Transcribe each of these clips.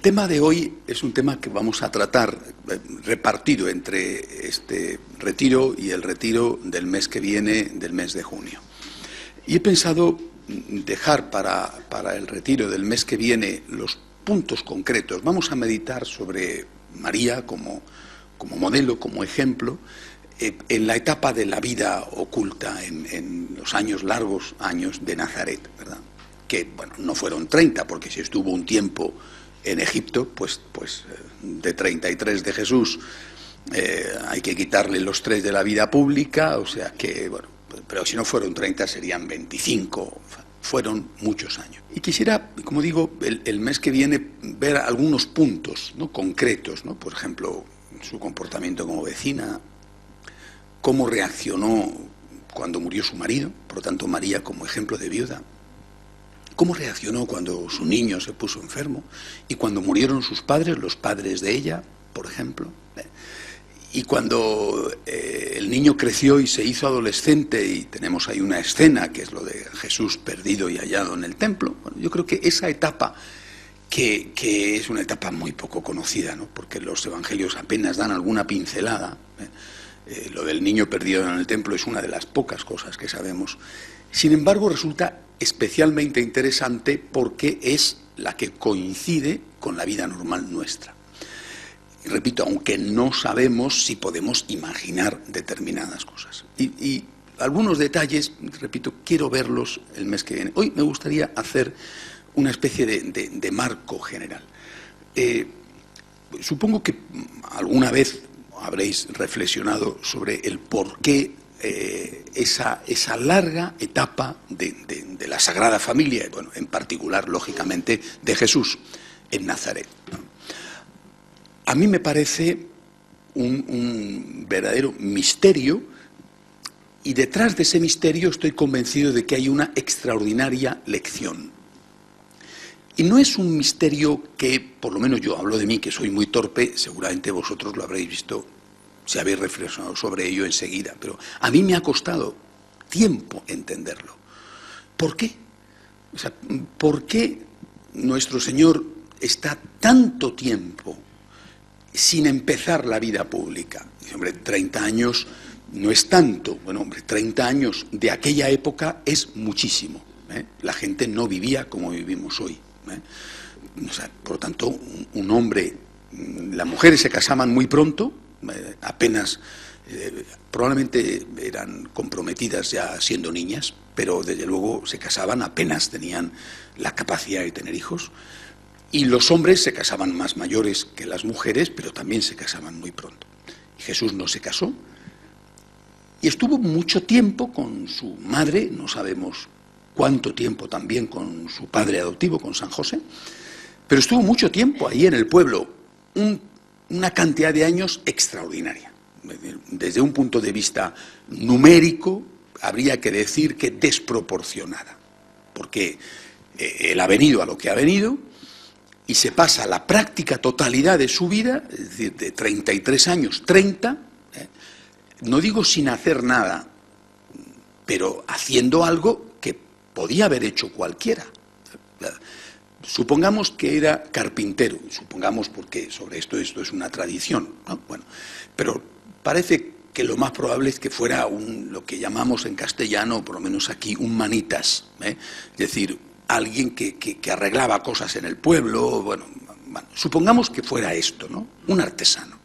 tema de hoy es un tema que vamos a tratar repartido entre este retiro y el retiro del mes que viene, del mes de junio. Y he pensado dejar para el retiro del mes que viene los puntos concretos. Vamos a meditar sobre María como modelo, como ejemplo, en la etapa de la vida oculta, en los largos años de Nazaret, ¿verdad? Que, bueno, no fueron 30, porque si estuvo un tiempo en Egipto, pues de 33 de Jesús hay que quitarle los 3 de la vida pública, o sea que, bueno, pero si no fueron 30 serían 25, fueron muchos años. Y quisiera, como digo, el mes que viene ver algunos puntos, ¿no?, concretos, ¿no? Por ejemplo, su comportamiento como vecina, cómo reaccionó cuando murió su marido, por lo tanto María como ejemplo de viuda, cómo reaccionó cuando su niño se puso enfermo y cuando murieron sus padres, los padres de ella, por ejemplo, y cuando el niño creció y se hizo adolescente y tenemos ahí una escena que es lo de Jesús perdido y hallado en el templo. Bueno, yo creo que esa etapa que es una etapa muy poco conocida, ¿no?, porque los evangelios apenas dan alguna pincelada. Lo del niño perdido en el templo es una de las pocas cosas que sabemos. Sin embargo, resulta especialmente interesante porque es la que coincide con la vida normal nuestra. Y repito, aunque no sabemos si podemos imaginar determinadas cosas. Y algunos detalles, repito, quiero verlos el mes que viene. Hoy me gustaría hacer una especie de marco general. Supongo que alguna vez habréis reflexionado sobre el por qué esa larga etapa de la Sagrada Familia, bueno, en particular, lógicamente, de Jesús en Nazaret, ¿no? A mí me parece un verdadero misterio, y detrás de ese misterio estoy convencido de que hay una extraordinaria lección. Y no es un misterio que, por lo menos yo hablo de mí, que soy muy torpe, seguramente vosotros lo habréis visto si habéis reflexionado sobre ello enseguida, pero a mí me ha costado tiempo entenderlo. ¿Por qué? O sea, ¿por qué nuestro Señor está tanto tiempo sin empezar la vida pública? Dice, hombre, 30 años no es tanto. Bueno, hombre, 30 años de aquella época es muchísimo, ¿eh? La gente no vivía como vivimos hoy, ¿eh? O sea, por lo tanto, un hombre, las mujeres se casaban muy pronto, apenas, probablemente eran comprometidas ya siendo niñas, pero desde luego se casaban apenas tenían la capacidad de tener hijos. Y los hombres se casaban más mayores que las mujeres, pero también se casaban muy pronto. Y Jesús no se casó y estuvo mucho tiempo con su madre, no sabemos cuánto tiempo también con su padre adoptivo, con San José, pero estuvo mucho tiempo ahí en el pueblo, una cantidad de años extraordinaria. Desde un punto de vista numérico, habría que decir que desproporcionada, porque él ha venido a lo que ha venido y se pasa la práctica totalidad de su vida, es decir, de 33 años, 30, no digo sin hacer nada, pero haciendo algo que podía haber hecho cualquiera. Supongamos que era carpintero, supongamos porque sobre esto es una tradición, ¿no? Bueno, pero parece que lo más probable es que fuera lo que llamamos en castellano, por lo menos aquí, un manitas, ¿eh? Es decir, alguien que arreglaba cosas en el pueblo. Bueno, supongamos que fuera esto, ¿no? Un artesano.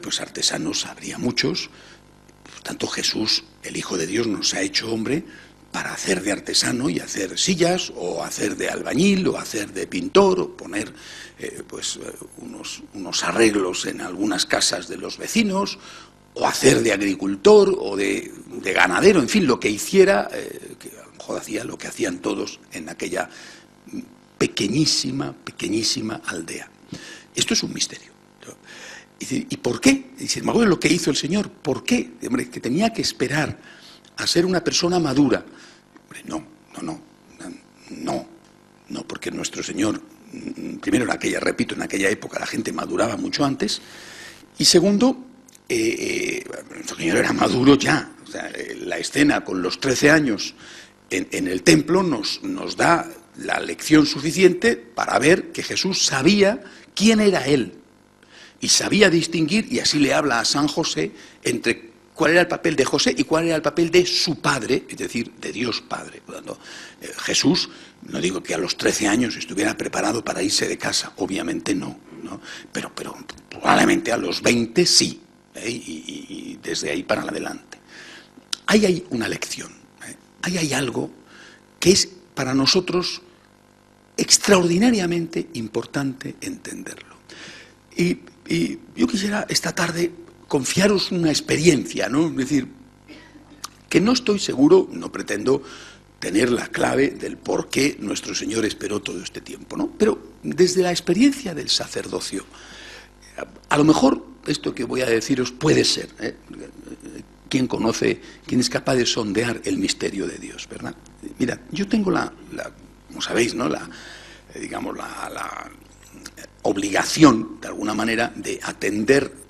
Pues artesanos habría muchos, por tanto Jesús, el Hijo de Dios, nos ha hecho hombre para hacer de artesano y hacer sillas, o hacer de albañil, o hacer de pintor, o poner unos arreglos en algunas casas de los vecinos, o hacer de agricultor o de ganadero, en fin, lo que hiciera, que a lo mejor hacía lo que hacían todos en aquella pequeñísima aldea. Esto es un misterio. ¿Y por qué? Dice, me acuerdo lo que hizo el Señor. ¿Por qué? Hombre, que tenía que esperar a ser una persona madura. Hombre, no, porque nuestro Señor, primero en aquella época la gente maduraba mucho antes, y segundo, nuestro Señor era maduro ya. O sea, la escena con los 13 años en el templo nos da la lección suficiente para ver que Jesús sabía quién era él y sabía distinguir, y así le habla a San José, entre cuál era el papel de José y cuál era el papel de su padre, es decir, de Dios Padre. Por lo tanto, Jesús, no digo que a los 13 años estuviera preparado para irse de casa, obviamente no, pero probablemente a los 20 sí, y desde ahí para adelante. Ahí hay una lección, ahí hay algo que es para nosotros extraordinariamente importante entenderlo. Y yo quisiera esta tarde confiaros una experiencia, ¿no? Es decir, que no estoy seguro, no pretendo tener la clave del por qué nuestro Señor esperó todo este tiempo, ¿no? Pero desde la experiencia del sacerdocio, a lo mejor esto que voy a deciros puede ser, ¿quién conoce, quién es capaz de sondear el misterio de Dios, verdad? Mirad, yo tengo como sabéis, ¿no? La obligación, de alguna manera, de atender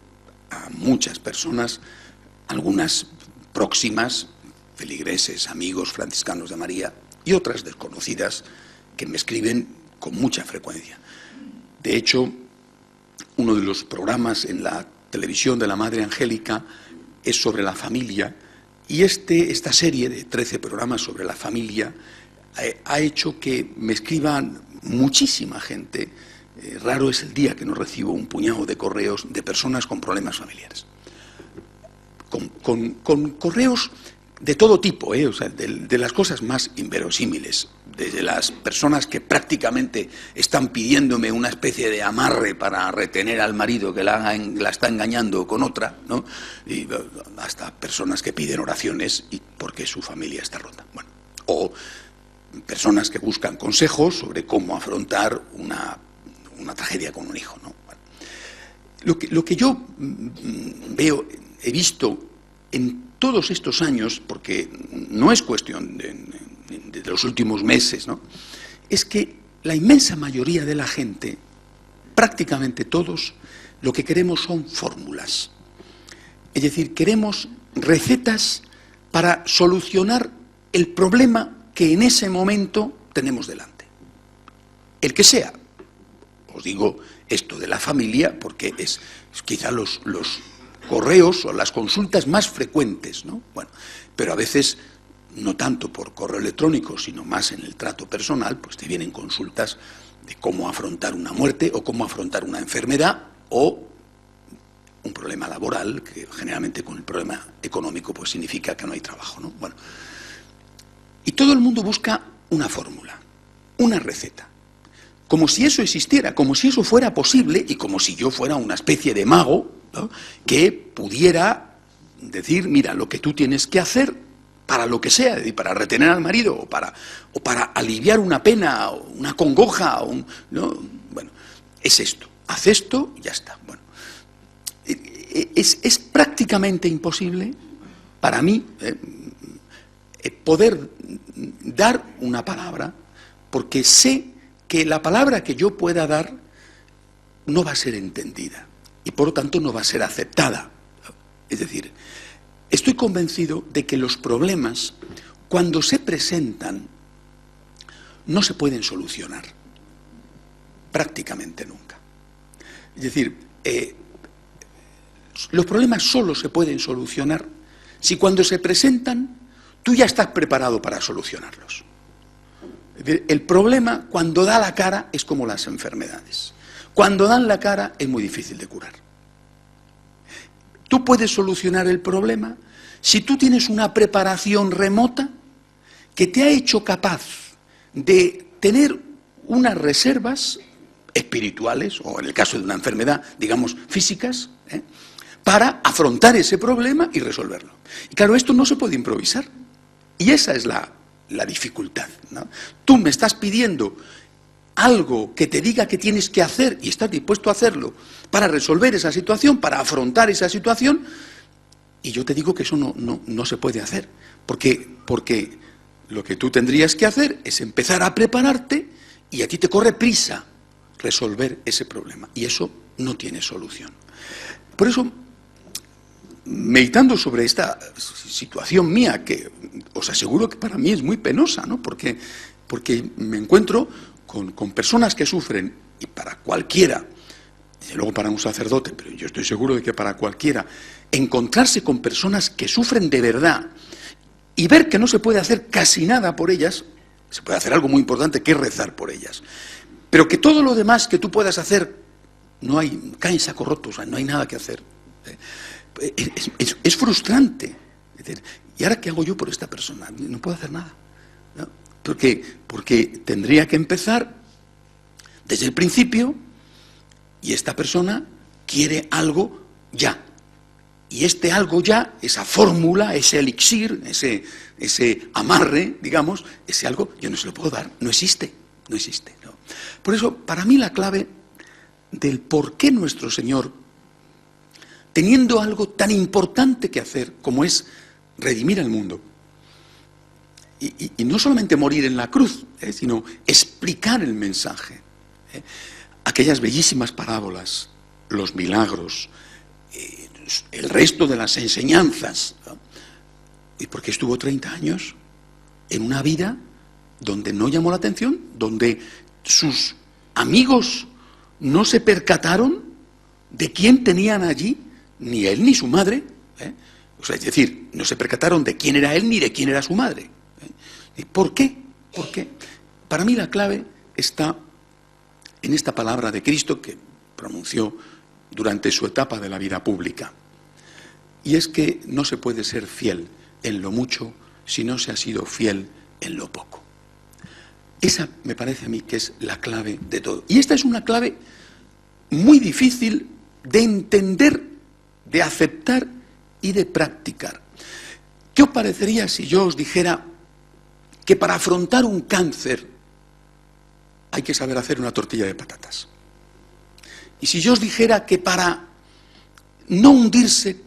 a muchas personas, algunas próximas, feligreses, amigos, franciscanos de María, y otras desconocidas que me escriben con mucha frecuencia. De hecho, uno de los programas en la televisión de la Madre Angélica es sobre la familia, y esta serie de 13 programas sobre la familia ha hecho que me escriban muchísima gente. Raro es el día que no recibo un puñado de correos de personas con problemas familiares. Con correos de todo tipo, o sea, de las cosas más inverosímiles, desde las personas que prácticamente están pidiéndome una especie de amarre para retener al marido que la está engañando con otra, ¿no? Y hasta personas que piden oraciones porque su familia está rota. Bueno, o personas que buscan consejos sobre cómo afrontar una tragedia con un hijo, ¿no? Bueno, lo que yo veo, he visto en todos estos años, porque no es cuestión de los últimos meses, ¿no?, es que la inmensa mayoría de la gente, prácticamente todos, lo que queremos son fórmulas. Es decir, queremos recetas para solucionar el problema que en ese momento tenemos delante. El que sea. Os digo esto de la familia porque es quizá los correos o las consultas más frecuentes, ¿no? Bueno, pero a veces no tanto por correo electrónico, sino más en el trato personal, pues te vienen consultas de cómo afrontar una muerte o cómo afrontar una enfermedad o un problema laboral, que generalmente con el problema económico pues significa que no hay trabajo, ¿no? Bueno, y todo el mundo busca una fórmula, una receta. Como si eso existiera, como si eso fuera posible y como si yo fuera una especie de mago, ¿no?, que pudiera decir, mira, lo que tú tienes que hacer para lo que sea, para retener al marido o para aliviar una pena, o una congoja, ¿no? Bueno, es esto, haz esto y ya está. Bueno, es prácticamente imposible para mí poder dar una palabra, porque sé que la palabra que yo pueda dar no va a ser entendida y por lo tanto no va a ser aceptada. Es decir, estoy convencido de que los problemas, cuando se presentan, no se pueden solucionar, prácticamente nunca. Es decir, los problemas solo se pueden solucionar si cuando se presentan tú ya estás preparado para solucionarlos. El problema, cuando da la cara, es como las enfermedades. Cuando dan la cara, es muy difícil de curar. Tú puedes solucionar el problema si tú tienes una preparación remota que te ha hecho capaz de tener unas reservas espirituales, o en el caso de una enfermedad, digamos, físicas, para afrontar ese problema y resolverlo. Y claro, esto no se puede improvisar. Y esa es la dificultad, ¿no? Tú me estás pidiendo algo que te diga que tienes que hacer y estás dispuesto a hacerlo para resolver esa situación, para afrontar esa situación, y yo te digo que eso no se puede hacer, porque lo que tú tendrías que hacer es empezar a prepararte y a ti te corre prisa resolver ese problema, y eso no tiene solución. Por eso, meditando sobre esta situación mía, que os aseguro que para mí es muy penosa, ¿no?, porque porque me encuentro con personas que sufren, y para cualquiera, desde luego para un sacerdote, pero yo estoy seguro de que para cualquiera, encontrarse con personas que sufren de verdad y ver que no se puede hacer casi nada por ellas, se puede hacer algo muy importante que es rezar por ellas, pero que todo lo demás que tú puedas hacer, cae en saco roto, o sea, no hay nada que hacer. Es frustrante. Es decir, ¿y ahora qué hago yo por esta persona? No puedo hacer nada, ¿no? Porque tendría que empezar desde el principio, y esta persona quiere algo ya. Y este algo ya, esa fórmula, ese elixir, ese amarre, digamos, ese algo, yo no se lo puedo dar, no existe, ¿no? Por eso, para mí la clave del por qué nuestro Señor, teniendo algo tan importante que hacer como es redimir al mundo, y no solamente morir en la cruz, sino explicar el mensaje, aquellas bellísimas parábolas, los milagros, el resto de las enseñanzas, ¿no? ¿Y por qué estuvo 30 años en una vida donde no llamó la atención, donde sus amigos no se percataron de quién tenían allí, ni él ni su madre, O sea, es decir, no se percataron de quién era él ni de quién era su madre, ¿Y por qué? ¿Por qué? Para mí la clave está en esta palabra de Cristo que pronunció durante su etapa de la vida pública. Y es que no se puede ser fiel en lo mucho si no se ha sido fiel en lo poco. Esa me parece a mí que es la clave de todo. Y esta es una clave muy difícil de entender, de aceptar y de practicar. ¿Qué os parecería si yo os dijera que para afrontar un cáncer hay que saber hacer una tortilla de patatas? Y si yo os dijera que para no hundirse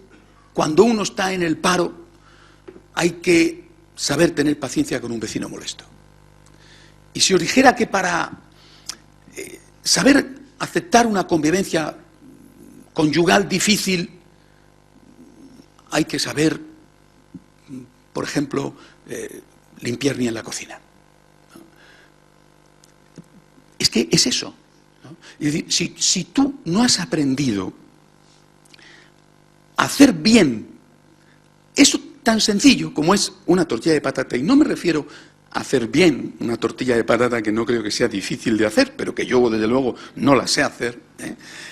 cuando uno está en el paro hay que saber tener paciencia con un vecino molesto. Y si os dijera que para saber aceptar una convivencia conyugal difícil hay que saber, por ejemplo, limpiar bien la cocina. Es que es eso, ¿no? Es decir, si tú no has aprendido a hacer bien eso tan sencillo como es una tortilla de patata, y no me refiero a hacer bien una tortilla de patata que no creo que sea difícil de hacer, pero que yo desde luego no la sé hacer,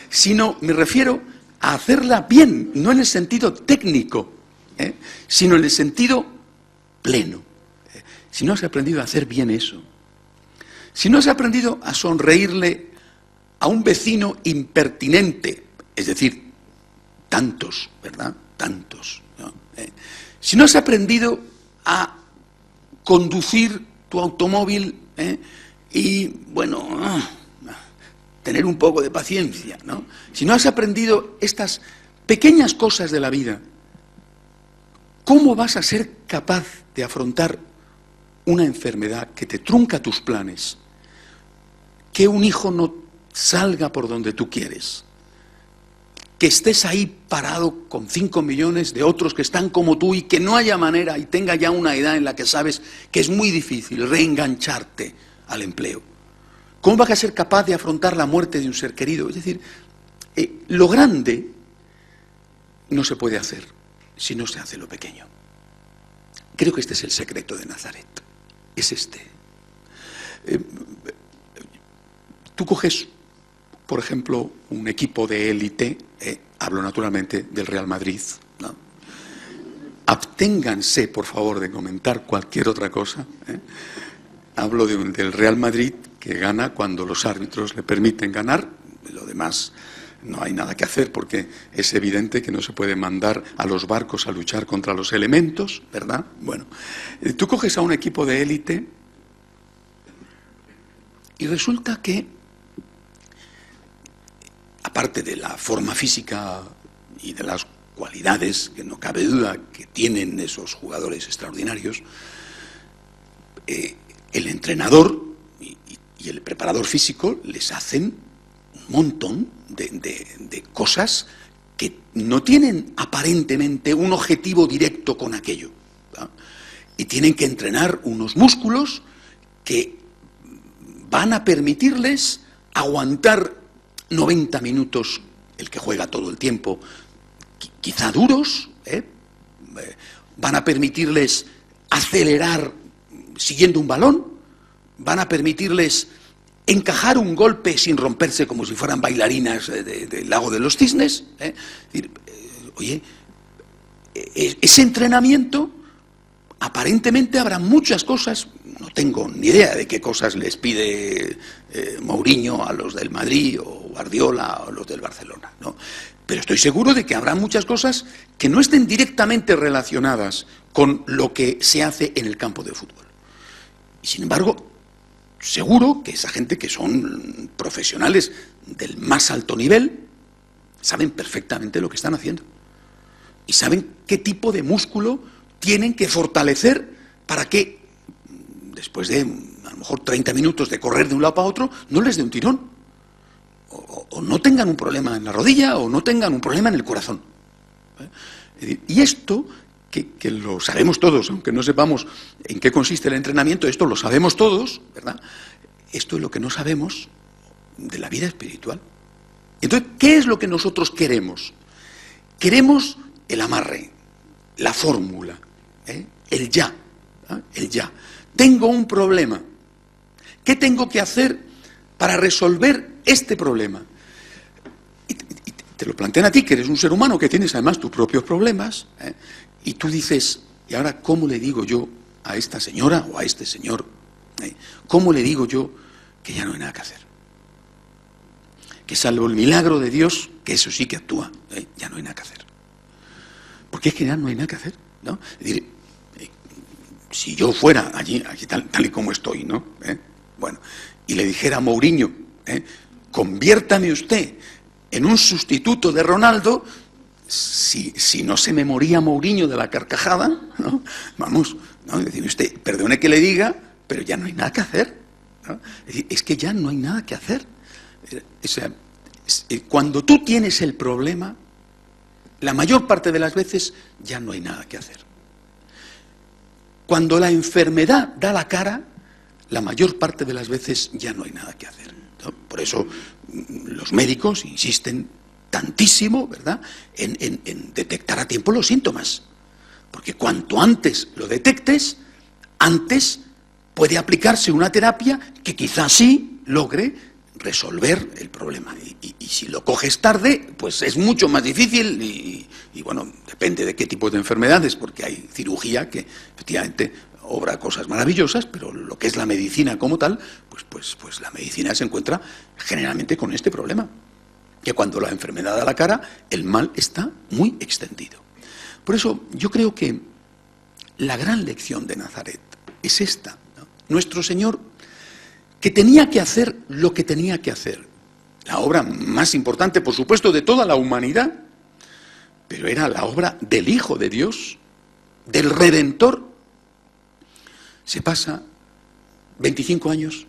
sino me refiero a hacerla bien, no en el sentido técnico, sino en el sentido pleno. Si no has aprendido a hacer bien eso, si no has aprendido a sonreírle a un vecino impertinente, es decir, tantos, ¿verdad? Tantos, ¿no? Si no has aprendido a conducir tu automóvil y, bueno, tener un poco de paciencia, ¿no? Si no has aprendido estas pequeñas cosas de la vida, ¿cómo vas a ser capaz de afrontar una enfermedad que te trunca tus planes, que un hijo no salga por donde tú quieres, que estés ahí parado con 5 millones de otros que están como tú y que no haya manera y tenga ya una edad en la que sabes que es muy difícil reengancharte al empleo? ¿Cómo vas a ser capaz de afrontar la muerte de un ser querido? Es decir, lo grande no se puede hacer si no se hace lo pequeño. Creo que este es el secreto de Nazaret. Es este. Tú coges, por ejemplo, un equipo de élite, hablo naturalmente del Real Madrid, ¿no? Absténganse, por favor, de comentar cualquier otra cosa. Hablo del Real Madrid, que gana cuando los árbitros le permiten ganar. Lo demás no hay nada que hacer porque es evidente que no se puede mandar a los barcos a luchar contra los elementos, ¿verdad? Bueno, tú coges a un equipo de élite y resulta que, aparte de la forma física y de las cualidades, que no cabe duda que tienen esos jugadores extraordinarios, el entrenador y el preparador físico les hacen un montón de cosas que no tienen aparentemente un objetivo directo con aquello, ¿verdad? Y tienen que entrenar unos músculos que van a permitirles aguantar 90 minutos, el que juega todo el tiempo, quizá duros, van a permitirles acelerar siguiendo un balón, van a permitirles encajar un golpe sin romperse como si fueran bailarinas del Lago de los Cisnes. Oye, ese entrenamiento, aparentemente habrá muchas cosas, no tengo ni idea de qué cosas les pide Mourinho a los del Madrid o Guardiola a los del Barcelona, ¿no? Pero estoy seguro de que habrá muchas cosas que no estén directamente relacionadas con lo que se hace en el campo de fútbol. Y sin embargo, seguro que esa gente que son profesionales del más alto nivel saben perfectamente lo que están haciendo. Y saben qué tipo de músculo tienen que fortalecer para que, después de a lo mejor 30 minutos de correr de un lado para otro, no les dé un tirón. O no tengan un problema en la rodilla o no tengan un problema en el corazón. Y esto, que lo sabemos todos, aunque no sepamos en qué consiste el entrenamiento, esto lo sabemos todos, ¿verdad? Esto es lo que no sabemos de la vida espiritual. Entonces, ¿qué es lo que nosotros queremos? Queremos el amarre, la fórmula, el ya, el ya. Tengo un problema. ¿Qué tengo que hacer para resolver este problema? Y te lo plantean a ti, que eres un ser humano, que tienes además tus propios problemas, y tú dices, ¿y ahora cómo le digo yo a esta señora o a este señor? ¿Cómo le digo yo que ya no hay nada que hacer? Que salvo el milagro de Dios, que eso sí que actúa, ya no hay nada que hacer. Porque es que ya no hay nada que hacer, ¿no? Es decir, si yo fuera allí tal y como estoy, ¿no? Bueno, y le dijera a Mourinho, conviértame usted en un sustituto de Ronaldo, si no se me moría Mourinho de la carcajada, ¿no? Vamos, ¿no? Decir usted, perdone que le diga, pero ya no hay nada que hacer, ¿no? Es que ya no hay nada que hacer. O sea, cuando tú tienes el problema, la mayor parte de las veces ya no hay nada que hacer. Cuando la enfermedad da la cara, la mayor parte de las veces ya no hay nada que hacer, ¿no? Por eso los médicos insisten tantísimo, ¿verdad?, en detectar a tiempo los síntomas. Porque cuanto antes lo detectes, antes puede aplicarse una terapia que quizás sí logre resolver el problema. Y si lo coges tarde, pues es mucho más difícil y bueno, depende de qué tipo de enfermedades, porque hay cirugía que efectivamente obra cosas maravillosas, pero lo que es la medicina como tal, pues la medicina se encuentra generalmente con este problema, que cuando la enfermedad da la cara, el mal está muy extendido. Por eso yo creo que la gran lección de Nazaret es esta, ¿no? Nuestro Señor, que tenía que hacer lo que tenía que hacer, la obra más importante, por supuesto, de toda la humanidad, pero era la obra del Hijo de Dios, del Redentor. Se pasa 25 años,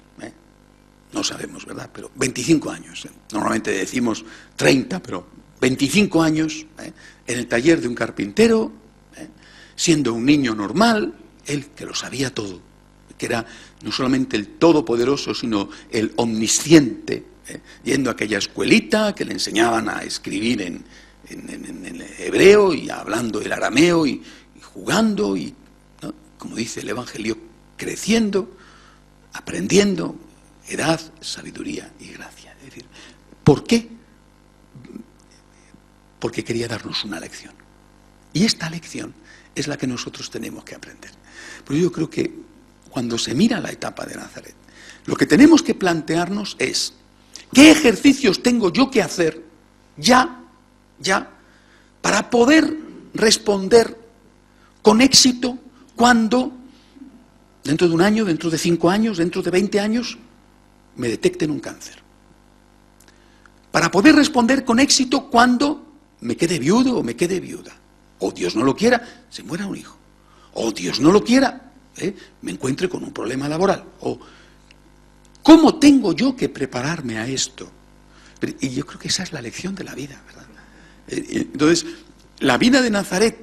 no sabemos, ¿verdad?, pero 25 años, normalmente decimos 30, pero 25 años en el taller de un carpintero, siendo un niño normal, él que lo sabía todo, que era no solamente el todopoderoso, sino el omnisciente, yendo a aquella escuelita que le enseñaban a escribir en hebreo y hablando el arameo y jugando y, ¿no?, como dice el Evangelio, creciendo, aprendiendo edad, sabiduría y gracia. Es decir, ¿por qué? Porque quería darnos una lección. Y esta lección es la que nosotros tenemos que aprender. Pero yo creo que cuando se mira la etapa de Nazaret, lo que tenemos que plantearnos es, ¿qué ejercicios tengo yo que hacer ya, para poder responder con éxito cuando, dentro de un año, dentro de 5 años, dentro de 20 años, me detecten un cáncer? Para poder responder con éxito cuando me quede viudo o me quede viuda. O Dios no lo quiera, se muera un hijo. O Dios no lo quiera, me encuentre con un problema laboral. O, ¿cómo tengo yo que prepararme a esto? Y yo creo que esa es la lección de la vida, ¿verdad? Entonces, la vida de Nazaret,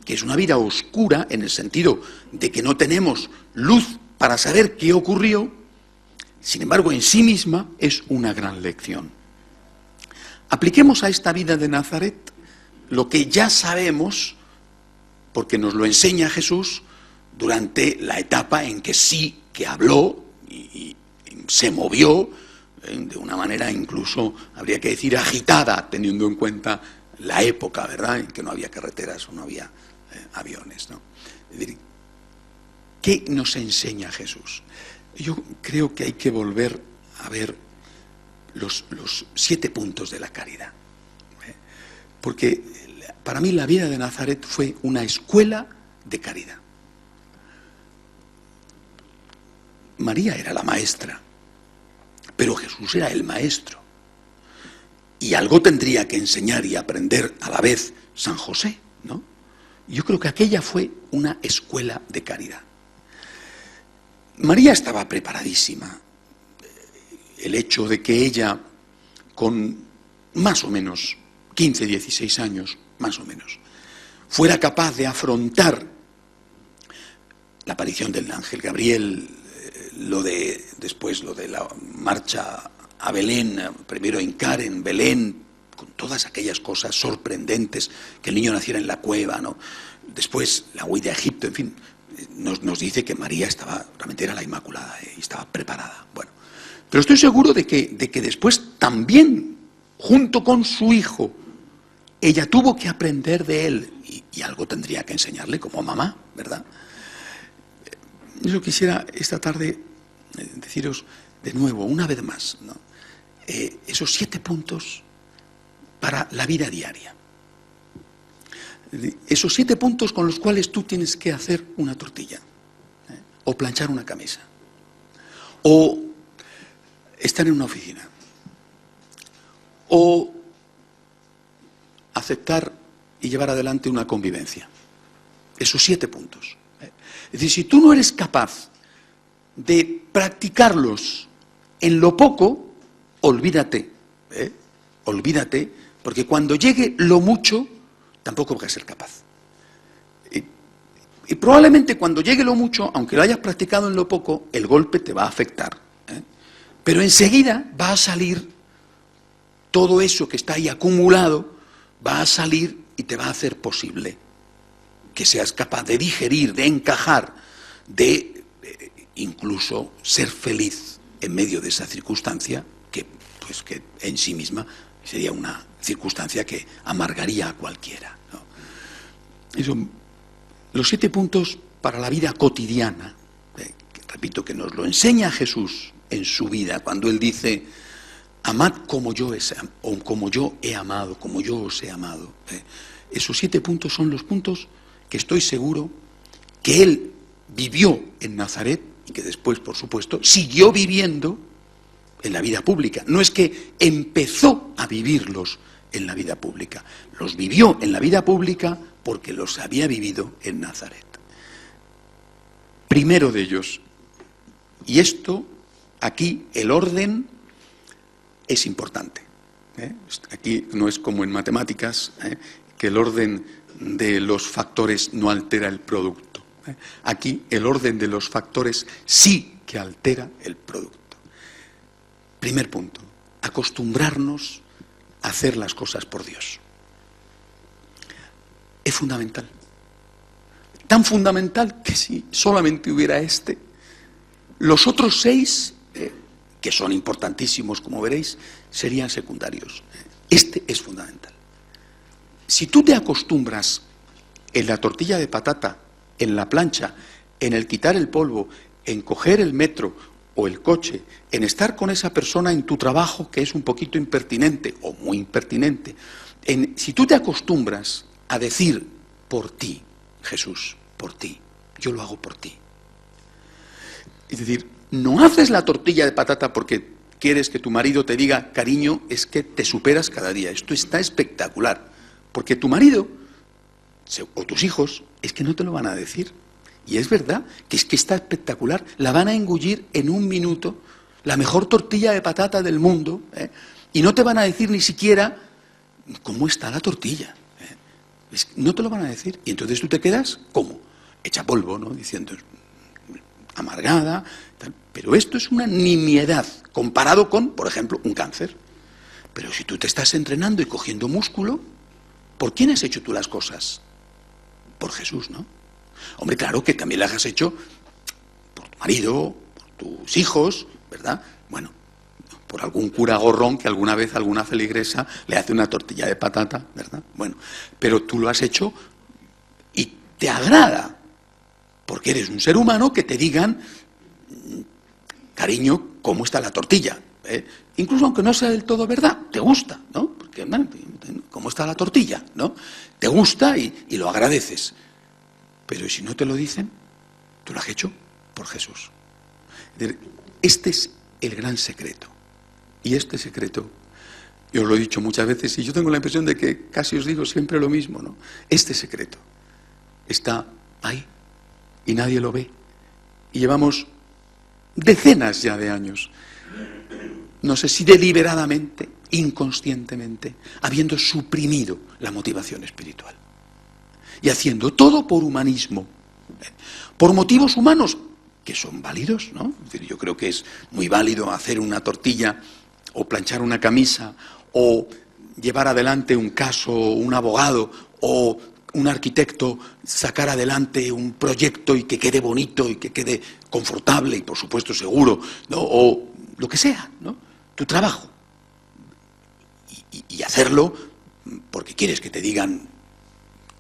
que es una vida oscura en el sentido de que no tenemos luz para saber qué ocurrió, sin embargo, en sí misma es una gran lección. Apliquemos a esta vida de Nazaret lo que ya sabemos, porque nos lo enseña Jesús durante la etapa en que sí que habló y se movió de una manera incluso, habría que decir, agitada, teniendo en cuenta la época, ¿verdad?, en que no había carreteras o no había aviones, ¿no? Es decir, ¿qué nos enseña Jesús? Yo creo que hay que volver a ver los 7 puntos de la caridad, porque para mí la vida de Nazaret fue una escuela de caridad. María era la maestra, pero Jesús era el maestro. Y algo tendría que enseñar y aprender a la vez San José, ¿no? Yo creo que aquella fue una escuela de caridad. María estaba preparadísima. El hecho de que ella, con más o menos 15, 16 años, más o menos, fuera capaz de afrontar la aparición del ángel Gabriel, después lo de la marcha a Belén, primero en Karen, Belén, con todas aquellas cosas sorprendentes, que el niño naciera en la cueva, ¿no? Después la huida a Egipto, en fin, nos dice que María realmente era la Inmaculada y estaba preparada. Bueno, pero estoy seguro de que después también, junto con su hijo, ella tuvo que aprender de él y algo tendría que enseñarle como mamá, ¿verdad? Yo quisiera esta tarde deciros de nuevo, una vez más, ¿no?, esos 7 puntos para la vida diaria. Esos 7 puntos con los cuales tú tienes que hacer una tortilla, o planchar una camisa, o estar en una oficina, o aceptar y llevar adelante una convivencia. Esos 7 puntos. Es decir, si tú no eres capaz de practicarlos en lo poco, olvídate, olvídate, porque cuando llegue lo mucho, tampoco vas a ser capaz. Y probablemente cuando llegue lo mucho, aunque lo hayas practicado en lo poco, el golpe te va a afectar. Pero enseguida va a salir todo eso que está ahí acumulado, va a salir y te va a hacer posible que seas capaz de digerir, de encajar, de incluso ser feliz en medio de esa circunstancia que en sí misma sería una circunstancia que amargaría a cualquiera, ¿no? Eso, los 7 puntos para la vida cotidiana, que repito que nos lo enseña Jesús en su vida, cuando Él dice: amad como yo he amado, como yo os he amado. Esos 7 puntos son los puntos que estoy seguro que Él vivió en Nazaret y que después, por supuesto, siguió viviendo en la vida pública. No es que empezó a vivirlos en la vida pública, los vivió en la vida pública porque los había vivido en Nazaret. Primero de ellos, y esto, aquí el orden es importante. Aquí no es como en matemáticas, que el orden de los factores no altera el producto. Aquí el orden de los factores sí que altera el producto. Primer punto, acostumbrarnos a hacer las cosas por Dios. Es fundamental. Tan fundamental que si solamente hubiera los otros 6, que son importantísimos, como veréis, serían secundarios. Este es fundamental. Si tú te acostumbras en la tortilla de patata, en la plancha, en el quitar el polvo, en coger el metro o el coche, en estar con esa persona en tu trabajo que es un poquito impertinente o muy impertinente, si tú te acostumbras a decir: por ti, Jesús, por ti, yo lo hago por ti. Es decir, no haces la tortilla de patata porque quieres que tu marido te diga: cariño, es que te superas cada día, esto está espectacular. Porque tu marido o tus hijos es que no te lo van a decir. Y es verdad que es que está espectacular. La van a engullir en un minuto, la mejor tortilla de patata del mundo, y no te van a decir ni siquiera cómo está la tortilla. No te lo van a decir. Y entonces tú te quedas, ¿cómo? Hecha polvo, ¿no? Diciendo, amargada, tal. Pero esto es una nimiedad comparado con, por ejemplo, un cáncer. Pero si tú te estás entrenando y cogiendo músculo, ¿por quién has hecho tú las cosas? Por Jesús, ¿no? Hombre, claro que también las has hecho por tu marido, por tus hijos, ¿verdad? Bueno, por algún cura gorrón que alguna vez alguna feligresa le hace una tortilla de patata, ¿verdad? Bueno, pero tú lo has hecho y te agrada, porque eres un ser humano que te digan, cariño, ¿cómo está la tortilla? Incluso aunque no sea del todo verdad, te gusta, ¿no? Porque, ¿cómo está la tortilla? ¿No? Te gusta y lo agradeces. Pero si no te lo dicen, tú lo has hecho por Jesús. Este es el gran secreto. Y este secreto, yo os lo he dicho muchas veces, y yo tengo la impresión de que casi os digo siempre lo mismo, ¿no? Este secreto está ahí y nadie lo ve. Y llevamos decenas ya de años, no sé si deliberadamente, inconscientemente, habiendo suprimido la motivación espiritual. Y haciendo todo por humanismo, por motivos humanos, que son válidos, ¿no? Es decir, yo creo que es muy válido hacer una tortilla, o planchar una camisa, o llevar adelante un caso, un abogado, o un arquitecto sacar adelante un proyecto y que quede bonito y que quede confortable y por supuesto seguro, ¿no? O lo que sea, ¿no? Tu trabajo. Y hacerlo porque quieres que te digan,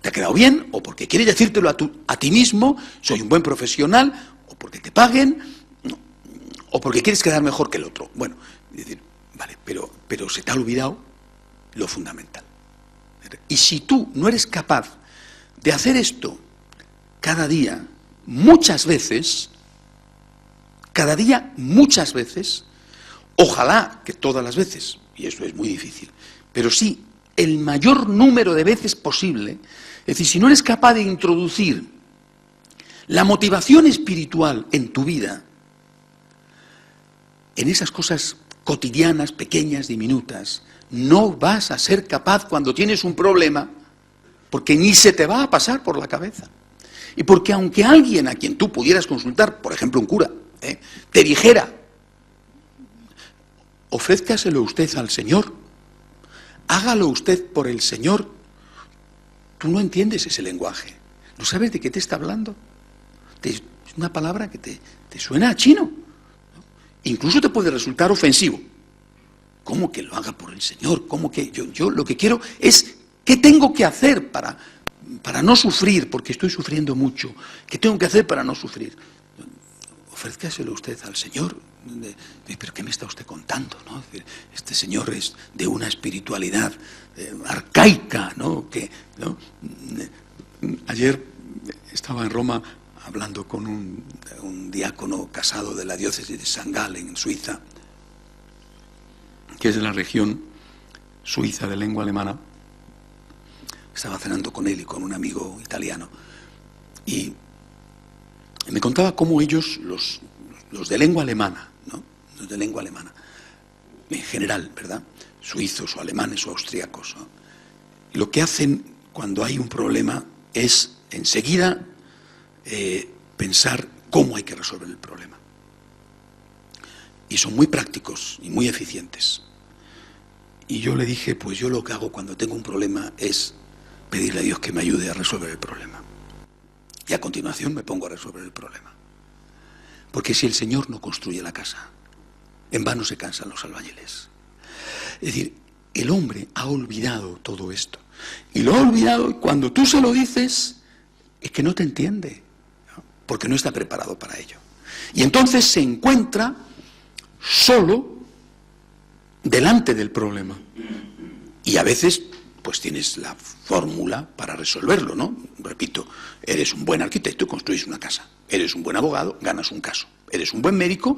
¿te ha quedado bien? O porque quieres decírtelo a ti mismo, soy un buen profesional, o porque te paguen, no, o porque quieres quedar mejor que el otro. Bueno, es decir, vale, pero se te ha olvidado lo fundamental. Y si tú no eres capaz de hacer esto cada día, muchas veces, ojalá que todas las veces, y eso es muy difícil, pero sí el mayor número de veces posible, es decir, si no eres capaz de introducir la motivación espiritual en tu vida, en esas cosas cotidianas, pequeñas, diminutas, no vas a ser capaz cuando tienes un problema, porque ni se te va a pasar por la cabeza. Y porque aunque alguien a quien tú pudieras consultar, por ejemplo un cura, te dijera, ofrézcaselo usted al Señor, hágalo usted por el Señor, tú no entiendes ese lenguaje, no sabes de qué te está hablando. Es una palabra que te suena a chino, ¿no? Incluso te puede resultar ofensivo. ¿Cómo que lo haga por el Señor? ¿Cómo que yo lo que quiero es, ¿qué tengo que hacer para no sufrir? Porque estoy sufriendo mucho. ¿Qué tengo que hacer para no sufrir? Ofrézcaselo usted al Señor. ¿Pero qué me está usted contando, no? Este Señor es de una espiritualidad arcaica, ¿no? ¿no? Ayer estaba en Roma hablando con un diácono casado de la diócesis de San Galen, en Suiza, que es de la región suiza de lengua alemana. Estaba cenando con él y con un amigo italiano. Y me contaba cómo ellos, los de lengua alemana, ¿no? Los de lengua alemana, en general, ¿verdad? Suizos o alemanes o austríacos, ¿no? Lo que hacen cuando hay un problema es enseguida pensar cómo hay que resolver el problema. Y son muy prácticos y muy eficientes. Y yo le dije, pues yo lo que hago cuando tengo un problema es pedirle a Dios que me ayude a resolver el problema. Y a continuación me pongo a resolver el problema. Porque si el Señor no construye la casa, en vano se cansan los albañiles. Es decir, el hombre ha olvidado todo esto. Y lo ha olvidado y cuando tú se lo dices, es que no te entiende, ¿no? Porque no está preparado para ello. Y entonces se encuentra solo delante del problema. Y a veces, pues tienes la fórmula para resolverlo, ¿no? Repito, eres un buen arquitecto y construyes una casa. Eres un buen abogado, ganas un caso. Eres un buen médico,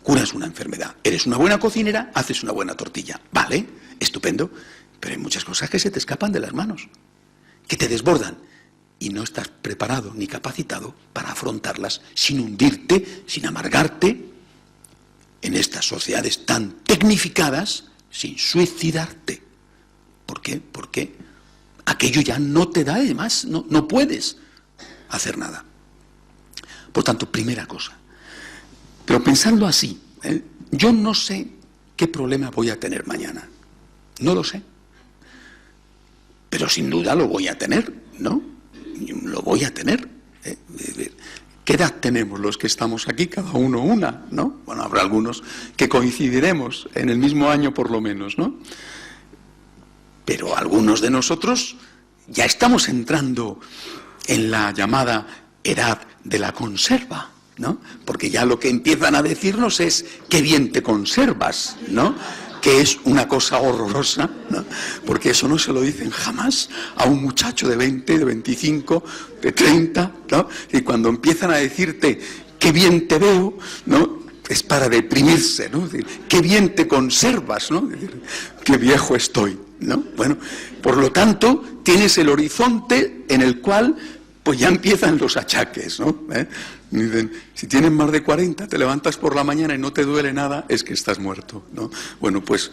curas una enfermedad. Eres una buena cocinera, haces una buena tortilla. Vale, estupendo, pero hay muchas cosas que se te escapan de las manos, que te desbordan. Y no estás preparado ni capacitado para afrontarlas sin hundirte, sin amargarte, en estas sociedades tan tecnificadas, sin suicidarte. ¿Por qué? Porque aquello ya no te da, además, no puedes hacer nada. Por tanto, primera cosa. Pero pensando así, yo no sé qué problema voy a tener mañana. No lo sé. Pero sin duda lo voy a tener, ¿no? Lo voy a tener. ¿Qué edad tenemos los que estamos aquí? Cada uno una, ¿no? Bueno, habrá algunos que coincidiremos en el mismo año por lo menos, ¿no? Pero algunos de nosotros ya estamos entrando en la llamada edad de la conserva, ¿no? Porque ya lo que empiezan a decirnos es qué bien te conservas, ¿no? Que es una cosa horrorosa, ¿no? Porque eso no se lo dicen jamás a un muchacho de 20, de 25, de 30, ¿no? Y cuando empiezan a decirte qué bien te veo, ¿no? Es para deprimirse, ¿no? Es decir, qué bien te conservas, ¿no? Es decir, qué viejo estoy, ¿no? Bueno, por lo tanto, tienes el horizonte en el cual pues ya empiezan los achaques, ¿no? Dicen, si tienes más de 40, te levantas por la mañana y no te duele nada, es que estás muerto, ¿no? Bueno, pues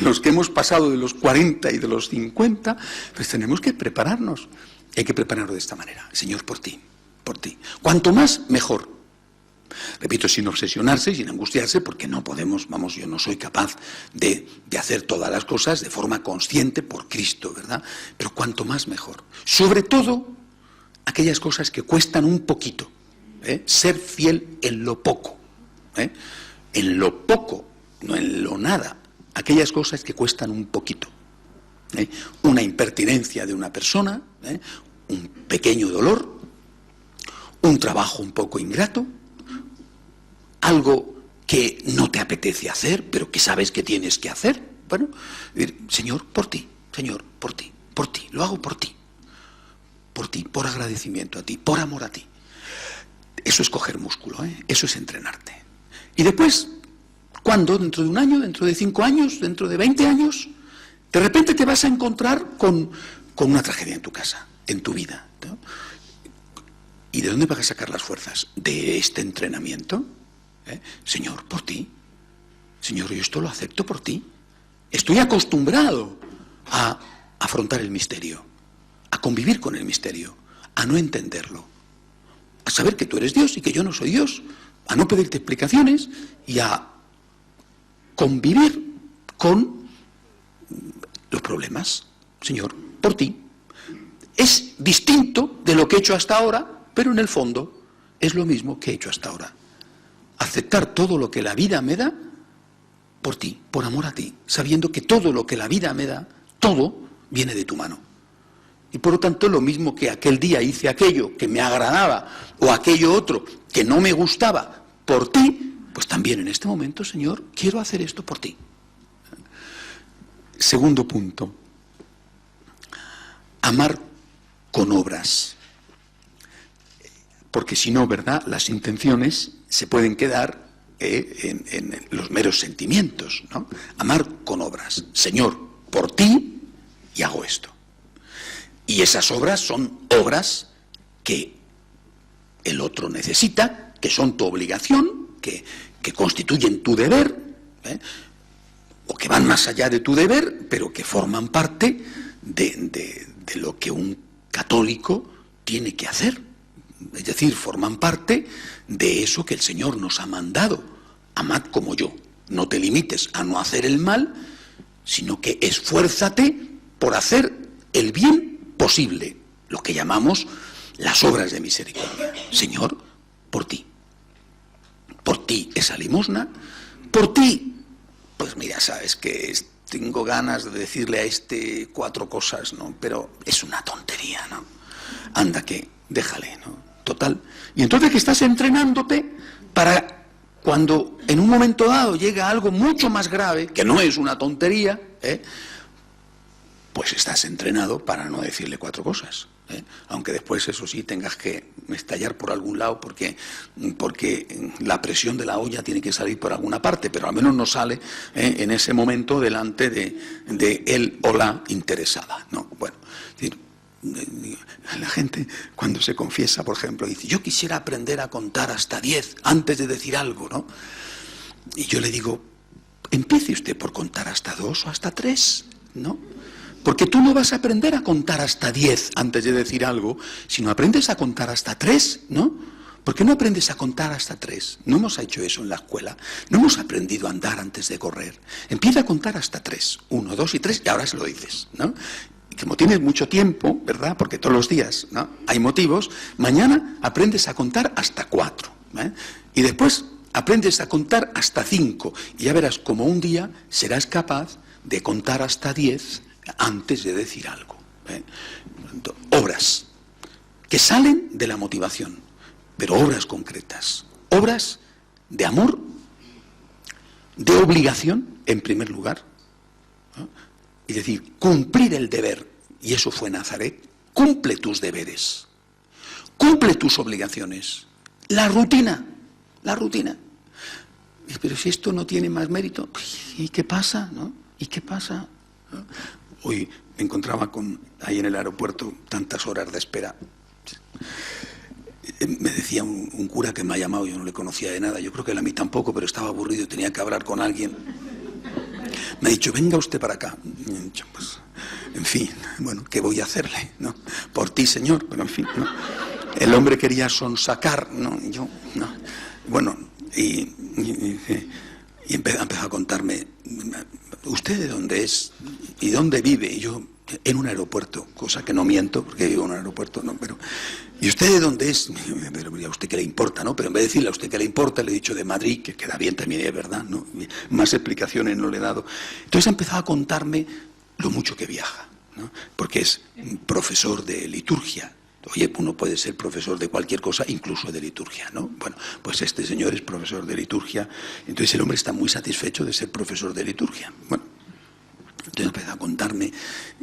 los que hemos pasado de los 40 y de los 50, pues tenemos que prepararnos. Hay que prepararnos de esta manera. Señor, por ti, por ti. Cuanto más, mejor. Repito, sin obsesionarse, sin angustiarse, porque no podemos, vamos, yo no soy capaz de hacer todas las cosas de forma consciente por Cristo, ¿verdad? Pero cuanto más, mejor. Sobre todo, aquellas cosas que cuestan un poquito. Ser fiel en lo poco. En lo poco, no en lo nada. Aquellas cosas que cuestan un poquito. Una impertinencia de una persona, un pequeño dolor, un trabajo un poco ingrato, algo que no te apetece hacer, pero que sabes que tienes que hacer. Bueno, Señor, por ti, Señor, por ti, lo hago por ti, por agradecimiento a ti, por amor a ti. Eso es coger músculo, eso es entrenarte. Y después, ¿cuándo? ¿Dentro de un año? ¿Dentro de 5 años? ¿Dentro de 20 años? De repente te vas a encontrar con una tragedia en tu casa, en tu vida, ¿no? ¿Y de dónde vas a sacar las fuerzas? ¿De este entrenamiento? Señor, por ti. Señor, yo esto lo acepto por ti. Estoy acostumbrado a afrontar el misterio, a convivir con el misterio, a no entenderlo, a saber que tú eres Dios y que yo no soy Dios, a no pedirte explicaciones y a convivir con los problemas. Señor, por ti. Es distinto de lo que he hecho hasta ahora, pero en el fondo es lo mismo que he hecho hasta ahora. Aceptar todo lo que la vida me da por ti, por amor a ti, sabiendo que todo lo que la vida me da, todo viene de tu mano. Y por lo tanto, lo mismo que aquel día hice aquello que me agradaba o aquello otro que no me gustaba por ti, pues también en este momento, Señor, quiero hacer esto por ti. Segundo punto, amar con obras. Porque si no, ¿verdad?, las intenciones se pueden quedar en los meros sentimientos, ¿no? Amar con obras. Señor, por ti, y hago esto. Y esas obras son obras que el otro necesita, que son tu obligación, que constituyen tu deber, o que van más allá de tu deber, pero que forman parte de lo que un católico tiene que hacer. Es decir, forman parte de eso que el Señor nos ha mandado. Amad como yo. No te limites a no hacer el mal, sino que esfuérzate por hacer el bien posible, lo que llamamos las obras de misericordia. Señor, por ti esa limosna, por ti, pues mira, sabes que tengo ganas de decirle a este 4 cosas, ¿no? Pero es una tontería, ¿no? Anda que, déjale, ¿no? Total. Y entonces que estás entrenándote para cuando en un momento dado llega algo mucho más grave, que no es una tontería, pues estás entrenado para no decirle 4 cosas. Aunque después, eso sí, tengas que estallar por algún lado porque la presión de la olla tiene que salir por alguna parte, pero al menos no sale en ese momento delante de él o la interesada, ¿no? Bueno, es decir, la gente cuando se confiesa, por ejemplo, dice, yo quisiera aprender a contar hasta 10 antes de decir algo, ¿no? Y yo le digo, empiece usted por contar hasta 2 o hasta 3, ¿no? Porque tú no vas a aprender a contar hasta 10 antes de decir algo, sino aprendes a contar hasta 3, ¿no? ¿Por qué no aprendes a contar hasta 3? No hemos hecho eso en la escuela. No hemos aprendido a andar antes de correr. Empieza a contar hasta 3. 1, 2 y 3 y ahora se lo dices, ¿no? Y como tienes mucho tiempo, ¿verdad? Porque todos los días, ¿no?, hay motivos. Mañana aprendes a contar hasta 4. Y después aprendes a contar hasta 5. Y ya verás como un día serás capaz de contar hasta 10 antes de decir algo. Obras que salen de la motivación, pero obras concretas, obras de amor, de obligación, en primer lugar, ¿no? Es decir, cumplir el deber, y eso fue Nazaret. Cumple tus deberes, cumple tus obligaciones, la rutina, pero si esto no tiene más mérito, ¿y qué pasa, no? ¿Y qué pasa? ¿No? Hoy me encontraba ahí en el aeropuerto, tantas horas de espera. Me decía un cura que me ha llamado, yo no le conocía de nada, yo creo que él a mí tampoco, pero estaba aburrido y tenía que hablar con alguien. Me ha dicho, venga usted para acá. Y he dicho, pues, en fin, bueno, ¿qué voy a hacerle, no? Por ti, señor, pero en fin, ¿no? El hombre quería sonsacar, ¿no? Yo, no. Bueno, y empezó a contarme, ¿usted de dónde es? ¿Y dónde vive? Y yo, en un aeropuerto, cosa que no miento, porque vivo en un aeropuerto, no, pero... ¿Y usted de dónde es? Pero a usted qué le importa, ¿no? Pero en vez de decirle a usted qué le importa, le he dicho de Madrid, que queda bien también, es verdad, ¿no? Más explicaciones no le he dado. Entonces ha empezado a contarme lo mucho que viaja, ¿no? Porque es profesor de liturgia. Oye, uno puede ser profesor de cualquier cosa, incluso de liturgia, ¿no? Bueno, pues este señor es profesor de liturgia, entonces el hombre está muy satisfecho de ser profesor de liturgia. Bueno, entonces empezó a contarme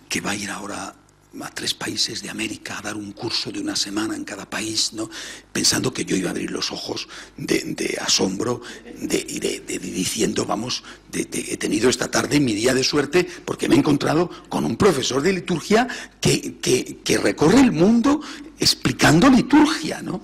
que va a ir ahora a 3 países de América a dar un curso de una semana en cada país, ¿no? Pensando que yo iba a abrir los ojos de asombro, diciendo, vamos, he tenido esta tarde mi día de suerte porque me he encontrado con un profesor de liturgia que recorre el mundo explicando liturgia, ¿no?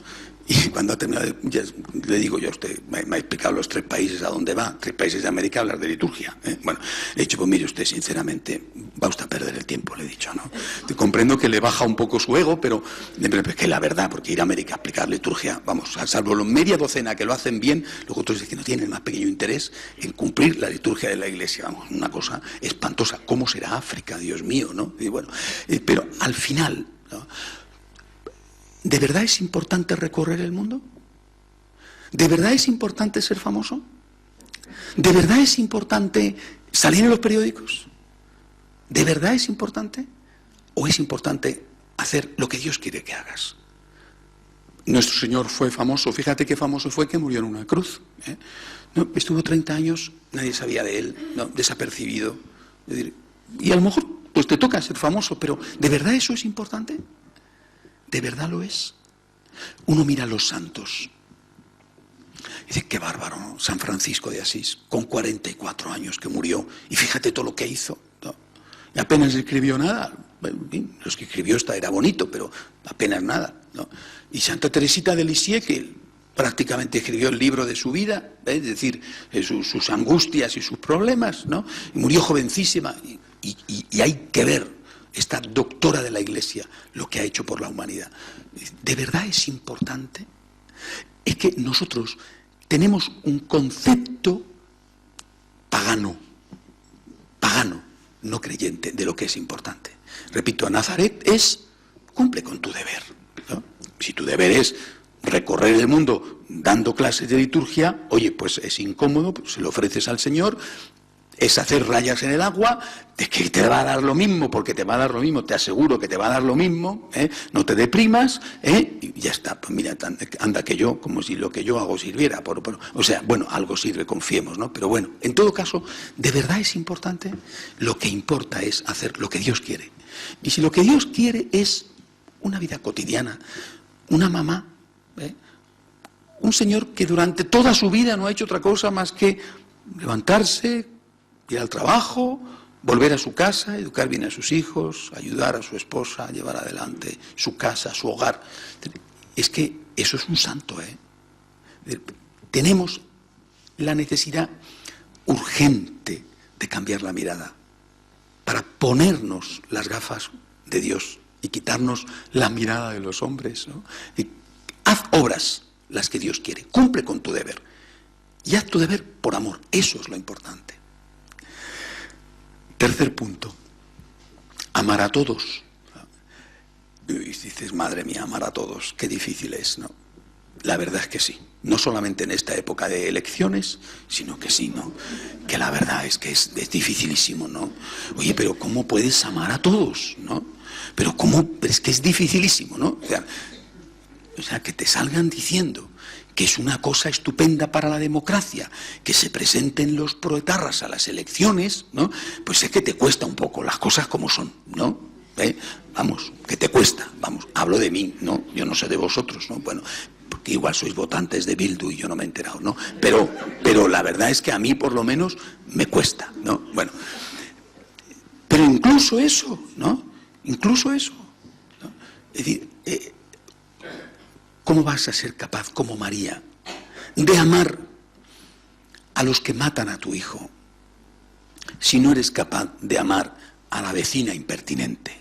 Y cuando ha terminado, ya le digo yo a usted, me ha explicado los 3 países a dónde va, 3 países de América a hablar de liturgia. Bueno, le he dicho, pues mire usted, sinceramente, va usted a perder el tiempo, le he dicho, ¿no? Te comprendo que le baja un poco su ego, pero es que la verdad, porque ir a América a explicar liturgia, vamos, salvo la media docena que lo hacen bien, los otros es que no tienen el más pequeño interés en cumplir la liturgia de la Iglesia, vamos, una cosa espantosa. ¿Cómo será África, Dios mío, no? Y bueno, pero al final, ¿no?, ¿de verdad es importante recorrer el mundo? ¿De verdad es importante ser famoso? ¿De verdad es importante salir en los periódicos? ¿De verdad es importante? ¿O es importante hacer lo que Dios quiere que hagas? Nuestro Señor fue famoso, fíjate qué famoso fue, que murió en una cruz, ¿eh? No, estuvo 30 años, nadie sabía de él, ¿no?, desapercibido. Es decir, y a lo mejor pues te toca ser famoso, pero ¿de verdad eso es importante? ¿De verdad lo es? Uno mira a los santos y dice, qué bárbaro, ¿no? San Francisco de Asís, con 44 años que murió, y fíjate todo lo que hizo, ¿no? Y apenas escribió nada. Los que escribió era bonito, pero apenas nada, ¿no? Y Santa Teresita de Lisieux, que prácticamente escribió el libro de su vida, es decir, sus angustias y sus problemas, ¿no? Y murió jovencísima, y hay que ver esta doctora de la Iglesia lo que ha hecho por la humanidad. ¿De verdad es importante? Es que nosotros tenemos un concepto pagano, no creyente, de lo que es importante. Repito, a Nazaret es, cumple con tu deber, ¿no? Si tu deber es recorrer el mundo dando clases de liturgia, oye, pues es incómodo, pues se lo ofreces al Señor. Es hacer rayas en el agua, de que te va a dar lo mismo, porque te va a dar lo mismo, te aseguro que te va a dar lo mismo, no te deprimas, y ya está. Pues mira, anda que yo, como si lo que yo hago sirviera, o sea, bueno, algo sirve, confiemos, ¿no? Pero bueno, en todo caso, ¿de verdad es importante? Lo que importa es hacer lo que Dios quiere. Y si lo que Dios quiere es una vida cotidiana, una mamá, un señor que durante toda su vida no ha hecho otra cosa más que levantarse, ir al trabajo, volver a su casa, educar bien a sus hijos, ayudar a su esposa a llevar adelante su casa, su hogar. Es que eso es un santo, ¿eh? Tenemos la necesidad urgente de cambiar la mirada para ponernos las gafas de Dios y quitarnos la mirada de los hombres, ¿no? Y haz obras, las que Dios quiere. Cumple con tu deber. Y haz tu deber por amor. Eso es lo importante. Tercer punto. Amar a todos. Y dices, madre mía, amar a todos. Qué difícil es, ¿no? La verdad es que sí. No solamente en esta época de elecciones, sino que sí, ¿no? Que la verdad es que es dificilísimo, ¿no? Oye, pero ¿cómo puedes amar a todos, ¿no? Pero ¿cómo? Pero es que es dificilísimo, ¿no? O sea, que te salgan diciendo que es una cosa estupenda para la democracia, que se presenten los proetarras a las elecciones, ¿no? Pues es que te cuesta un poco las cosas como son, ¿no? Vamos, que te cuesta, vamos, hablo de mí, ¿no? Yo no sé de vosotros, ¿no? Bueno, porque igual sois votantes de Bildu y yo no me he enterado, ¿no? Pero la verdad es que a mí por lo menos me cuesta, ¿no? Bueno, pero incluso eso, ¿no? Incluso eso, ¿no? Es decir, ¿cómo vas a ser capaz, como María, de amar a los que matan a tu hijo si no eres capaz de amar a la vecina impertinente?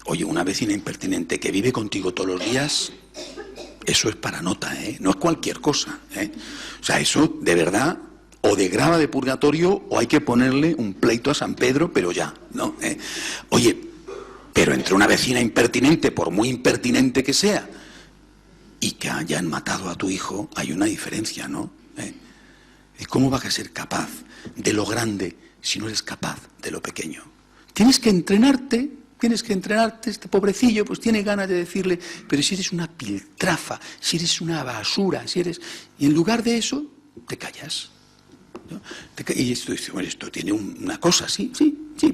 Oye, una vecina impertinente que vive contigo todos los días, eso es para nota, no es cualquier cosa. O sea, eso de verdad o de grava de purgatorio o hay que ponerle un pleito a San Pedro, pero ya, ¿no? Oye, pero entre una vecina impertinente, por muy impertinente que sea, y que hayan matado a tu hijo, hay una diferencia, ¿no? ¿Y cómo vas a ser capaz de lo grande si no eres capaz de lo pequeño? Tienes que entrenarte, este pobrecillo pues tiene ganas de decirle, pero si eres una piltrafa, si eres una basura, si eres... Y en lugar de eso, te callas, ¿no? Y esto dice, bueno, esto tiene una cosa, sí,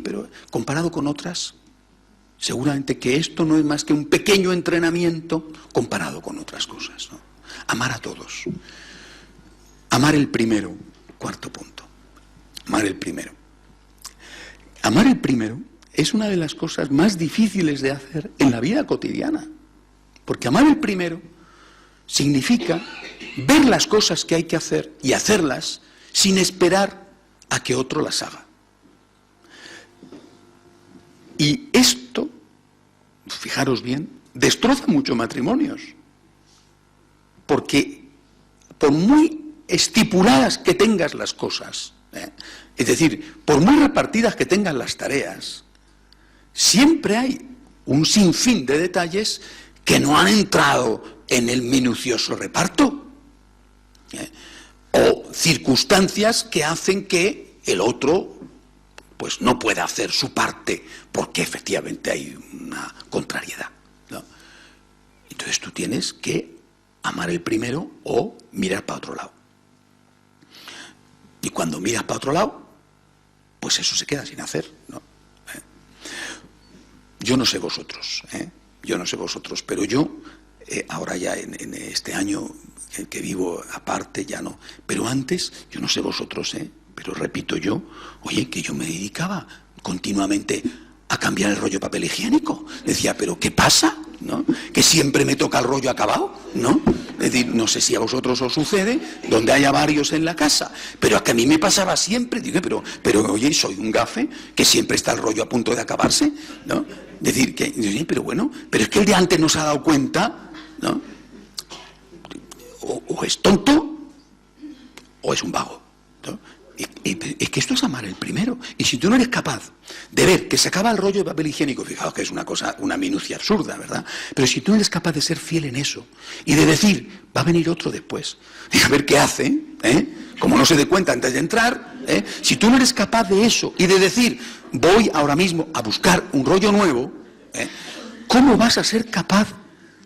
pero comparado con otras, seguramente que esto no es más que un pequeño entrenamiento comparado con otras cosas, ¿no? Amar a todos. Amar el primero, cuarto punto. Amar el primero. Amar el primero es una de las cosas más difíciles de hacer en la vida cotidiana. Porque amar el primero significa ver las cosas que hay que hacer y hacerlas sin esperar a que otro las haga. Y esto, fijaros bien, destroza muchos matrimonios. Porque por muy estipuladas que tengas las cosas, es decir, por muy repartidas que tengas las tareas, siempre hay un sinfín de detalles que no han entrado en el minucioso reparto, o circunstancias que hacen que el otro pues no pueda hacer su parte porque efectivamente hay una contrariedad, ¿no? Entonces tú tienes que amar el primero o mirar para otro lado. Y cuando miras para otro lado, pues eso se queda sin hacer, ¿no? Yo no sé vosotros, pero yo, ahora ya en este año que vivo aparte, ya no. Pero antes, yo no sé vosotros, pero repito yo, oye, que yo me dedicaba continuamente a cambiar el rollo de papel higiénico. Decía, ¿pero qué pasa? ¿No? Que siempre me toca el rollo acabado, ¿no? Es decir, no sé si a vosotros os sucede, donde haya varios en la casa, pero a que a mí me pasaba siempre. Digo, pero oye, soy un gafe, que siempre está el rollo a punto de acabarse, ¿no? Es decir, que, pero bueno, pero es que el de antes no se ha dado cuenta, ¿no? O es tonto, o es un vago, ¿no? Es que esto es amar el primero. Y si tú no eres capaz de ver que se acaba el rollo de papel higiénico, fijaos que es una cosa, una minucia absurda, ¿verdad? Pero si tú no eres capaz de ser fiel en eso y de decir, va a venir otro después, y a ver qué hace, como no se dé cuenta antes de entrar, si tú no eres capaz de eso y de decir, voy ahora mismo a buscar un rollo nuevo, ¿cómo vas a ser capaz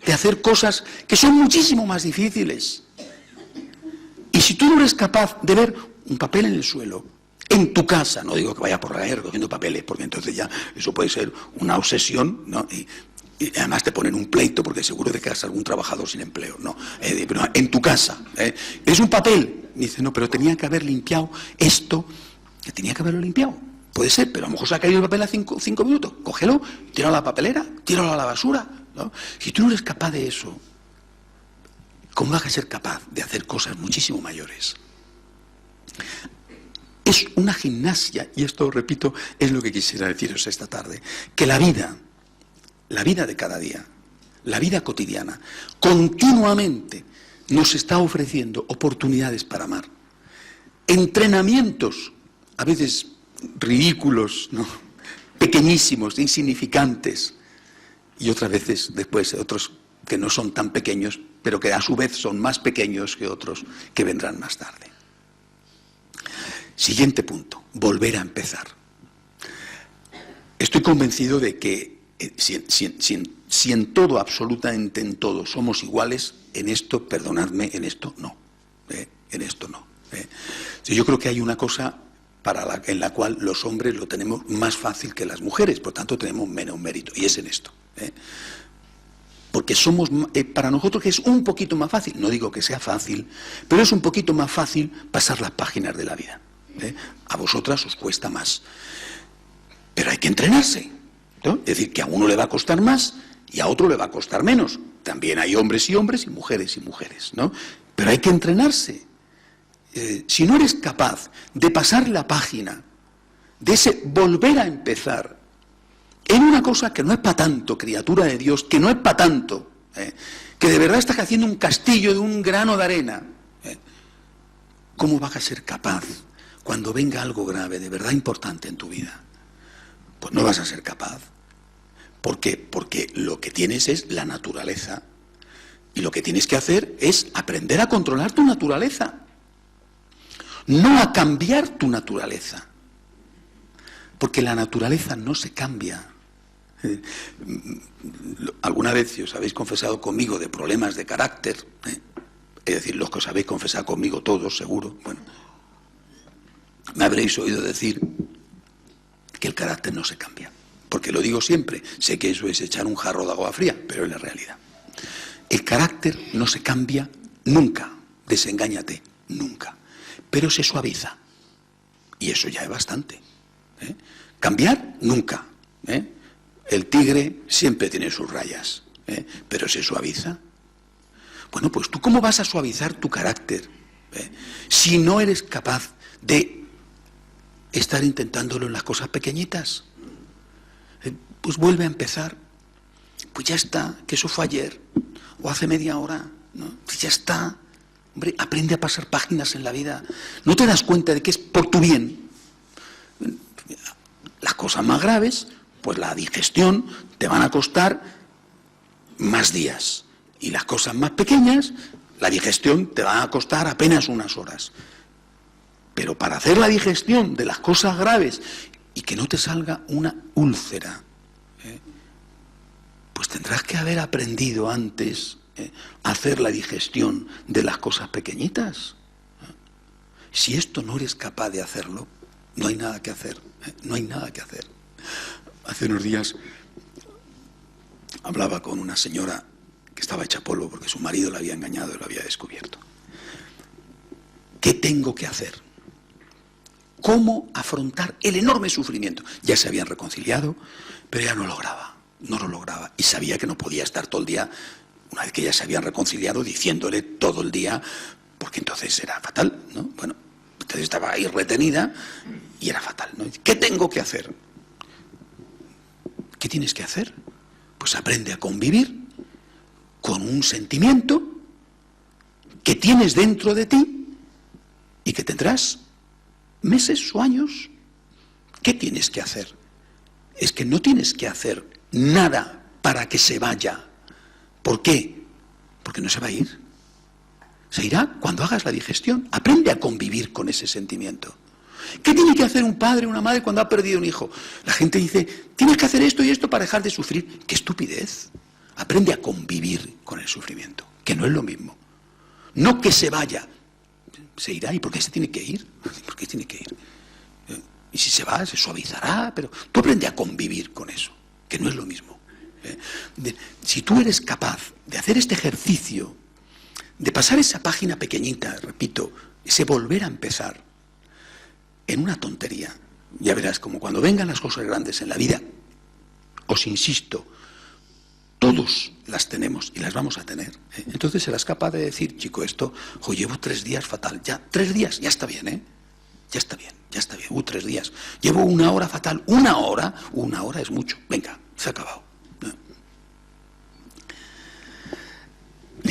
de hacer cosas que son muchísimo más difíciles? Y si tú no eres capaz de ver un papel en el suelo, en tu casa, no digo que vaya por la calle recogiendo papeles, porque entonces ya eso puede ser una obsesión, ¿no? Y además te ponen un pleito porque seguro de que has algún trabajador sin empleo, ¿no? Pero en tu casa, es un papel, dice, no, pero tenía que haber limpiado esto, que tenía que haberlo limpiado. Puede ser, pero a lo mejor se ha caído el papel a 5 minutos, cógelo, tíralo a la papelera, tíralo a la basura, ¿no? Si tú no eres capaz de eso, ¿cómo vas a ser capaz de hacer cosas muchísimo mayores? Es una gimnasia, y esto, repito, es lo que quisiera deciros esta tarde, que la vida de cada día la vida cotidiana, continuamente nos está ofreciendo oportunidades para amar. Entrenamientos, a veces ridículos, ¿no?, pequeñísimos, insignificantes, y otras veces después otros que no son tan pequeños, pero que a su vez son más pequeños que otros que vendrán más tarde. Siguiente punto, volver a empezar. Estoy convencido de que si en todo, absolutamente en todo, somos iguales, en esto, perdonadme, en esto no. En esto no. Yo creo que hay una cosa en la cual los hombres lo tenemos más fácil que las mujeres, por tanto tenemos menos mérito, y es en esto. Porque somos, para nosotros que es un poquito más fácil, no digo que sea fácil, pero es un poquito más fácil pasar las páginas de la vida. A vosotras os cuesta más. Pero hay que entrenarse, ¿no? Es decir, que a uno le va a costar más y a otro le va a costar menos. También hay hombres y mujeres, ¿no? Pero hay que entrenarse. Si no eres capaz de pasar la página, de ese volver a empezar, en una cosa que no es para tanto, criatura de Dios, que no es para tanto, que de verdad estás haciendo un castillo de un grano de arena, ¿cómo vas a ser capaz cuando venga algo grave, de verdad importante en tu vida? Pues no vas a ser capaz. ¿Por qué? Porque lo que tienes es la naturaleza, y lo que tienes que hacer es aprender a controlar tu naturaleza, no a cambiar tu naturaleza, porque la naturaleza no se cambia. Alguna vez, si os habéis confesado conmigo de problemas de carácter, es decir, los que os habéis confesado conmigo todos, seguro, bueno, me habréis oído decir que el carácter no se cambia, porque lo digo siempre, sé que eso es echar un jarro de agua fría, pero es la realidad. El carácter no se cambia nunca, desengáñate, nunca, pero se suaviza, y eso ya es bastante. Cambiar, nunca. El tigre siempre tiene sus rayas, pero se suaviza. Bueno, pues ¿tú cómo vas a suavizar tu carácter si no eres capaz de estar intentándolo en las cosas pequeñitas? Pues vuelve a empezar. Pues ya está, que eso fue ayer, o hace media hora, ¿no? Pues ya está. Hombre, aprende a pasar páginas en la vida. ¿No te das cuenta de que es por tu bien? Las cosas más graves, pues la digestión te van a costar más días. Y las cosas más pequeñas, la digestión te va a costar apenas unas horas. Pero para hacer la digestión de las cosas graves y que no te salga una úlcera, pues tendrás que haber aprendido antes a hacer la digestión de las cosas pequeñitas. Si esto no eres capaz de hacerlo, no hay nada que hacer, no hay nada que hacer. Hace unos días hablaba con una señora que estaba hecha polvo porque su marido la había engañado y lo había descubierto. ¿Qué tengo que hacer? ¿Cómo afrontar el enorme sufrimiento? Ya se habían reconciliado, pero ya no lo lograba. Y sabía que no podía estar todo el día, una vez que ya se habían reconciliado, diciéndole todo el día, porque entonces era fatal, ¿no? Bueno, entonces estaba ahí retenida y era fatal, ¿no? ¿Qué tengo que hacer? ¿Qué tienes que hacer? Pues aprende a convivir con un sentimiento que tienes dentro de ti y que tendrás meses o años. ¿Qué tienes que hacer? Es que no tienes que hacer nada para que se vaya. ¿Por qué? Porque no se va a ir. Se irá cuando hagas la digestión. Aprende a convivir con ese sentimiento. ¿Qué tiene que hacer un padre o una madre cuando ha perdido un hijo? La gente dice, tienes que hacer esto y esto para dejar de sufrir. ¡Qué estupidez! Aprende a convivir con el sufrimiento, que no es lo mismo. No que se vaya. Se irá. ¿Y por qué se tiene que ir? ¿Por qué tiene que ir? Y si se va, se suavizará, pero tú aprende a convivir con eso, que no es lo mismo. Si tú eres capaz de hacer este ejercicio, de pasar esa página pequeñita, repito, ese volver a empezar, en una tontería, ya verás, como cuando vengan las cosas grandes en la vida, os insisto, todos las tenemos y las vamos a tener. Entonces serás capaz de decir, chico, esto, llevo 3 días fatal, ya, 3 días, ya está bien, ya está bien, 3 días. Llevo 1 hora fatal, 1 hora es mucho, venga, se ha acabado.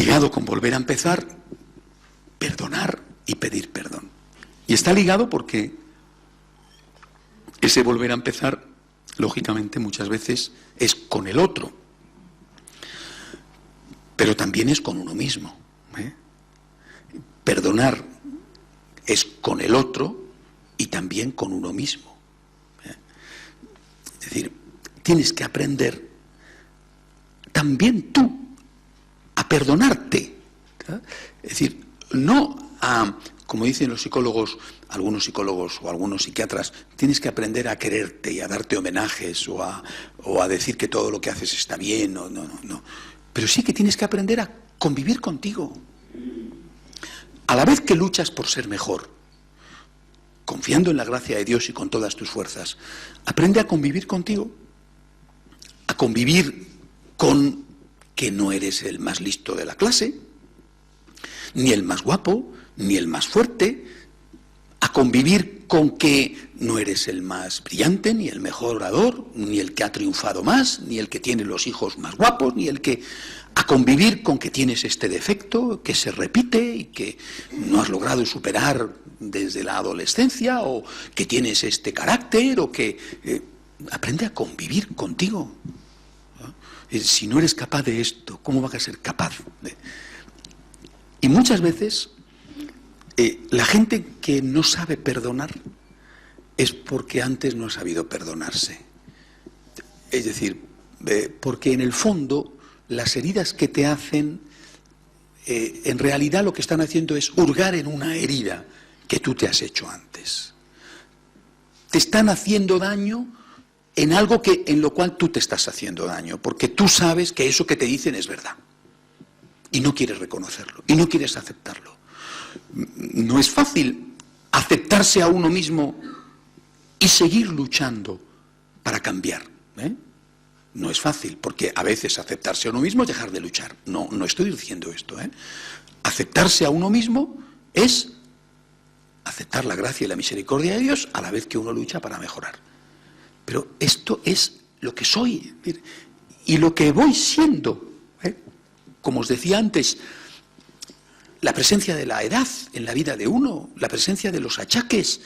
ligado con volver a empezar, perdonar y pedir perdón. Y está ligado porque ese volver a empezar, lógicamente, muchas veces es con el otro, pero también es con uno mismo. Perdonar es con el otro y también con uno mismo. Es decir, tienes que aprender también tú a perdonarte. Es decir, no a, como dicen los psicólogos, algunos psicólogos o algunos psiquiatras, tienes que aprender a quererte y a darte homenajes o a decir que todo lo que haces está bien. No. Pero sí que tienes que aprender a convivir contigo. A la vez que luchas por ser mejor, confiando en la gracia de Dios y con todas tus fuerzas, aprende a convivir contigo, a convivir con que no eres el más listo de la clase, ni el más guapo, ni el más fuerte, a convivir con que no eres el más brillante, ni el mejor orador, ni el que ha triunfado más, ni el que tiene los hijos más guapos, ni el que... a convivir con que tienes este defecto, que se repite y que no has logrado superar desde la adolescencia, o que tienes este carácter, o que... aprende a convivir contigo. Si no eres capaz de esto, ¿cómo vas a ser capaz de...? Y muchas veces la gente que no sabe perdonar es porque antes no ha sabido perdonarse. Es decir, porque en el fondo las heridas que te hacen, en realidad lo que están haciendo es hurgar en una herida que tú te has hecho antes. Te están haciendo daño en algo en lo cual tú te estás haciendo daño, porque tú sabes que eso que te dicen es verdad. Y no quieres reconocerlo, y no quieres aceptarlo. No es fácil aceptarse a uno mismo y seguir luchando para cambiar. No es fácil, porque a veces aceptarse a uno mismo es dejar de luchar. No estoy diciendo esto. Aceptarse a uno mismo es aceptar la gracia y la misericordia de Dios a la vez que uno lucha para mejorar. Pero esto es lo que soy y lo que voy siendo. Como os decía antes, la presencia de la edad en la vida de uno, la presencia de los achaques,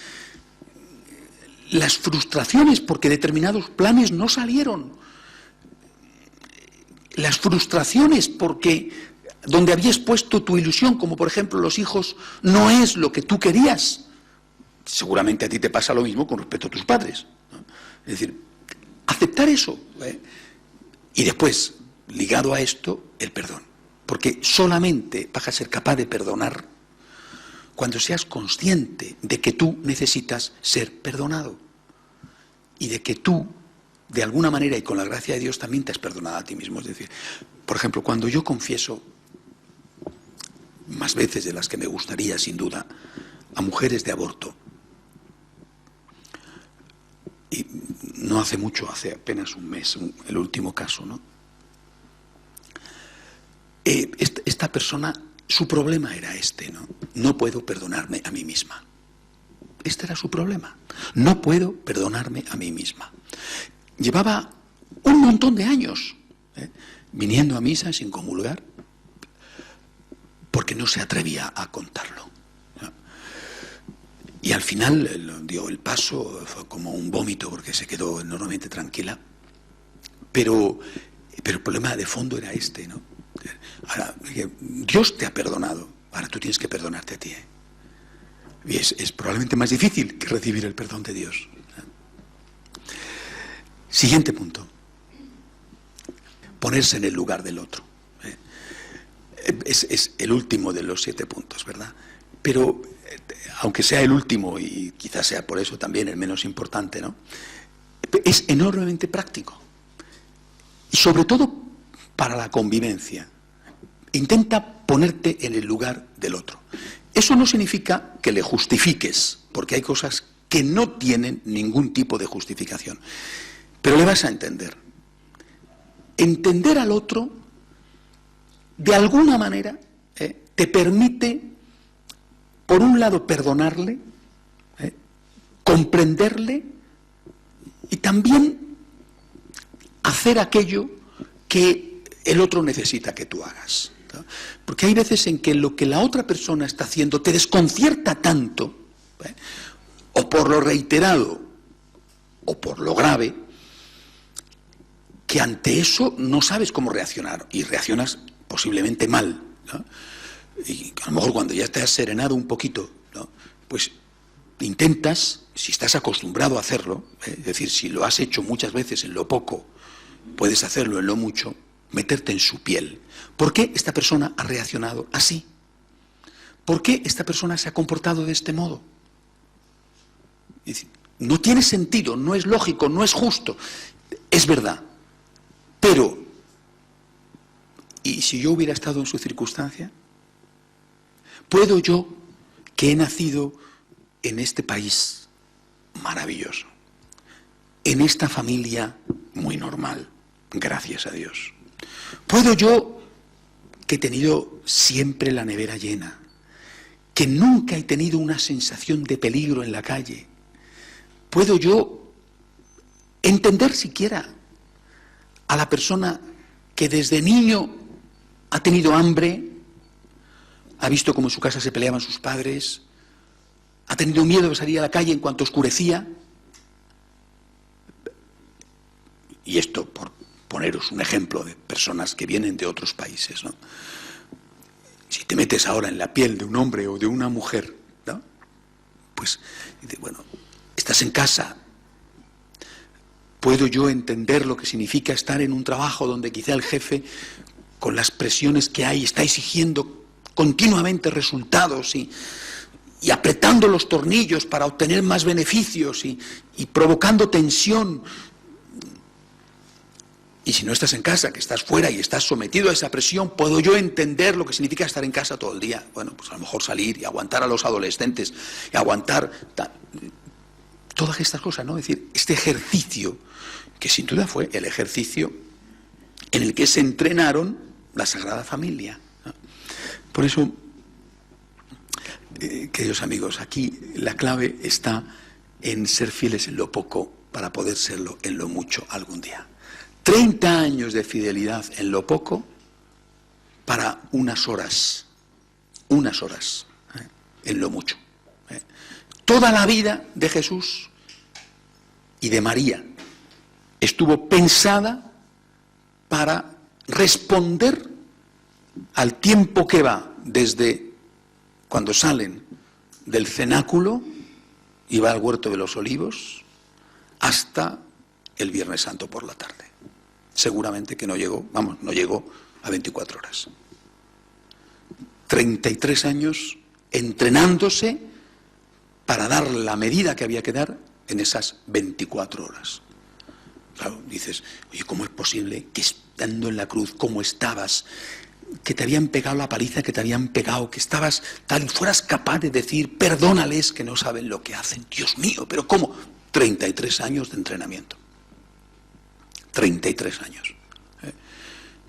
las frustraciones porque determinados planes no salieron, las frustraciones porque donde habías puesto tu ilusión, como por ejemplo los hijos, no es lo que tú querías. Seguramente a ti te pasa lo mismo con respecto a tus padres, ¿no? Es decir, aceptar eso, y después, ligado a esto, el perdón. Porque solamente vas a ser capaz de perdonar cuando seas consciente de que tú necesitas ser perdonado y de que tú, de alguna manera y con la gracia de Dios, también te has perdonado a ti mismo. Es decir, por ejemplo, cuando yo confieso, más veces de las que me gustaría, sin duda, a mujeres de aborto, y no hace mucho, hace apenas un mes, el último caso, ¿no? Esta persona, su problema era ¿no? No puedo perdonarme a mí misma. Este era su problema. No puedo perdonarme a mí misma. Llevaba un montón de años viniendo a misa sin comulgar, porque no se atrevía a contarlo. Y al final dio el paso, fue como un vómito, porque se quedó enormemente tranquila. Pero el problema de fondo era ¿no? Ahora, Dios te ha perdonado, ahora tú tienes que perdonarte a ti. Y es probablemente más difícil que recibir el perdón de Dios. Siguiente punto. Ponerse en el lugar del otro. Es el último de los 7 puntos, ¿verdad? Pero, aunque sea el último, y quizás sea por eso también el menos importante, ¿no? Es enormemente práctico. Y sobre todo para la convivencia. Intenta ponerte en el lugar del otro. Eso no significa que le justifiques, porque hay cosas que no tienen ningún tipo de justificación. Pero le vas a entender. Entender al otro, de alguna manera, te permite, por un lado, perdonarle, comprenderle y también hacer aquello que el otro necesita que tú hagas. ¿no? Porque hay veces en que lo que la otra persona está haciendo te desconcierta tanto, o por lo reiterado, o por lo grave, que ante eso no sabes cómo reaccionar, y reaccionas posiblemente mal, ¿no? Y a lo mejor cuando ya te has serenado un poquito, ¿no? Pues intentas, si estás acostumbrado a hacerlo, es decir, si lo has hecho muchas veces en lo poco, puedes hacerlo en lo mucho, meterte en su piel. ¿Por qué esta persona ha reaccionado así? ¿Por qué esta persona se ha comportado de este modo? Es decir, no tiene sentido, no es lógico, no es justo. Es verdad. Pero, ¿y si yo hubiera estado en su circunstancia? ¿Puedo yo, que he nacido en este país maravilloso, en esta familia muy normal, gracias a Dios, puedo yo, que he tenido siempre la nevera llena, que nunca he tenido una sensación de peligro en la calle, puedo yo entender siquiera a la persona que desde niño ha tenido hambre, ha visto cómo en su casa se peleaban sus padres, ha tenido miedo de salir a la calle en cuanto oscurecía? Y esto por poneros un ejemplo de personas que vienen de otros países, ¿no? Si te metes ahora en la piel de un hombre o de una mujer, ¿no? Pues, bueno, estás en casa. ¿Puedo yo entender lo que significa estar en un trabajo donde quizá el jefe, con las presiones que hay, está exigiendo continuamente resultados y apretando los tornillos para obtener más beneficios y provocando tensión? Y si no estás en casa, que estás fuera y estás sometido a esa presión, ¿puedo yo entender lo que significa estar en casa todo el día? Bueno, pues a lo mejor salir y aguantar a los adolescentes y aguantar todas estas cosas, ¿no? Es decir, este ejercicio, que sin duda fue el ejercicio en el que se entrenaron la Sagrada Familia, ¿no? Por eso, queridos amigos, aquí la clave está en ser fieles en lo poco para poder serlo en lo mucho algún día. 30 años de fidelidad en lo poco para unas horas en lo mucho. Toda la vida de Jesús y de María estuvo pensada para responder al tiempo que va desde cuando salen del cenáculo y va al huerto de los olivos hasta el Viernes Santo por la tarde. Seguramente que no llegó a 24 horas. 33 años entrenándose para dar la medida que había que dar en esas 24 horas. Claro, dices, oye, ¿cómo es posible que estando en la cruz, como estabas, que te habían pegado la paliza que te habían pegado, que estabas tal y fueras capaz de decir, perdónales que no saben lo que hacen? Dios mío, ¿pero cómo? 33 años de entrenamiento. 33 años.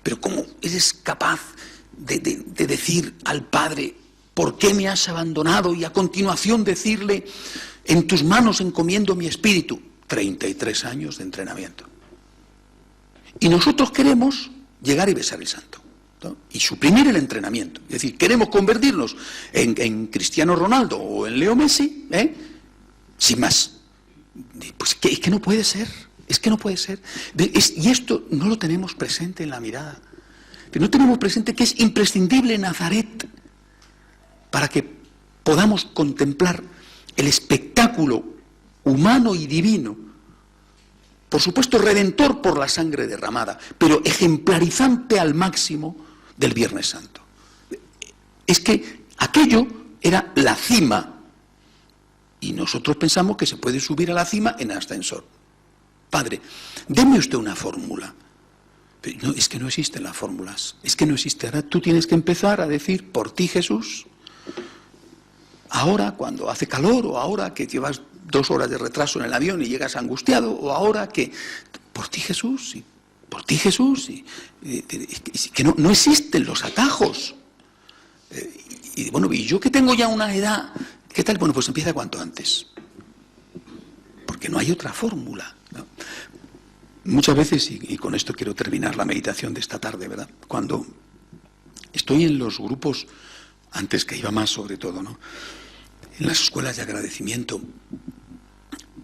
Pero ¿cómo eres capaz de decir al Padre, ¿por qué me has abandonado? Y a continuación decirle, en tus manos encomiendo mi espíritu. 33 años de entrenamiento. Y nosotros queremos llegar y besar el santo, ¿no? Y suprimir el entrenamiento. Es decir, queremos convertirnos en Cristiano Ronaldo o en Leo Messi, sin más. Pues es que no puede ser. Es que no puede ser. Y esto no lo tenemos presente en la mirada. No tenemos presente que es imprescindible Nazaret para que podamos contemplar el espectáculo humano y divino, por supuesto redentor por la sangre derramada, pero ejemplarizante al máximo del Viernes Santo. Es que aquello era la cima, y nosotros pensamos que se puede subir a la cima en ascensor. Padre, deme usted una fórmula. Pero no, es que no existen las fórmulas, es que no existe. Ahora tú tienes que empezar a decir, por ti Jesús, ahora cuando hace calor, o ahora que llevas 2 horas de retraso en el avión y llegas angustiado, o ahora que, por ti Jesús, y por ti Jesús, y que no existen los atajos. Y bueno, y yo que tengo ya una edad, ¿qué tal? Bueno, pues empieza cuanto antes, porque no hay otra fórmula, ¿no? Muchas veces, y con esto quiero terminar la meditación de esta tarde, ¿verdad? Cuando Estoy en los grupos, antes que iba más sobre todo, ¿no? En las escuelas de agradecimiento.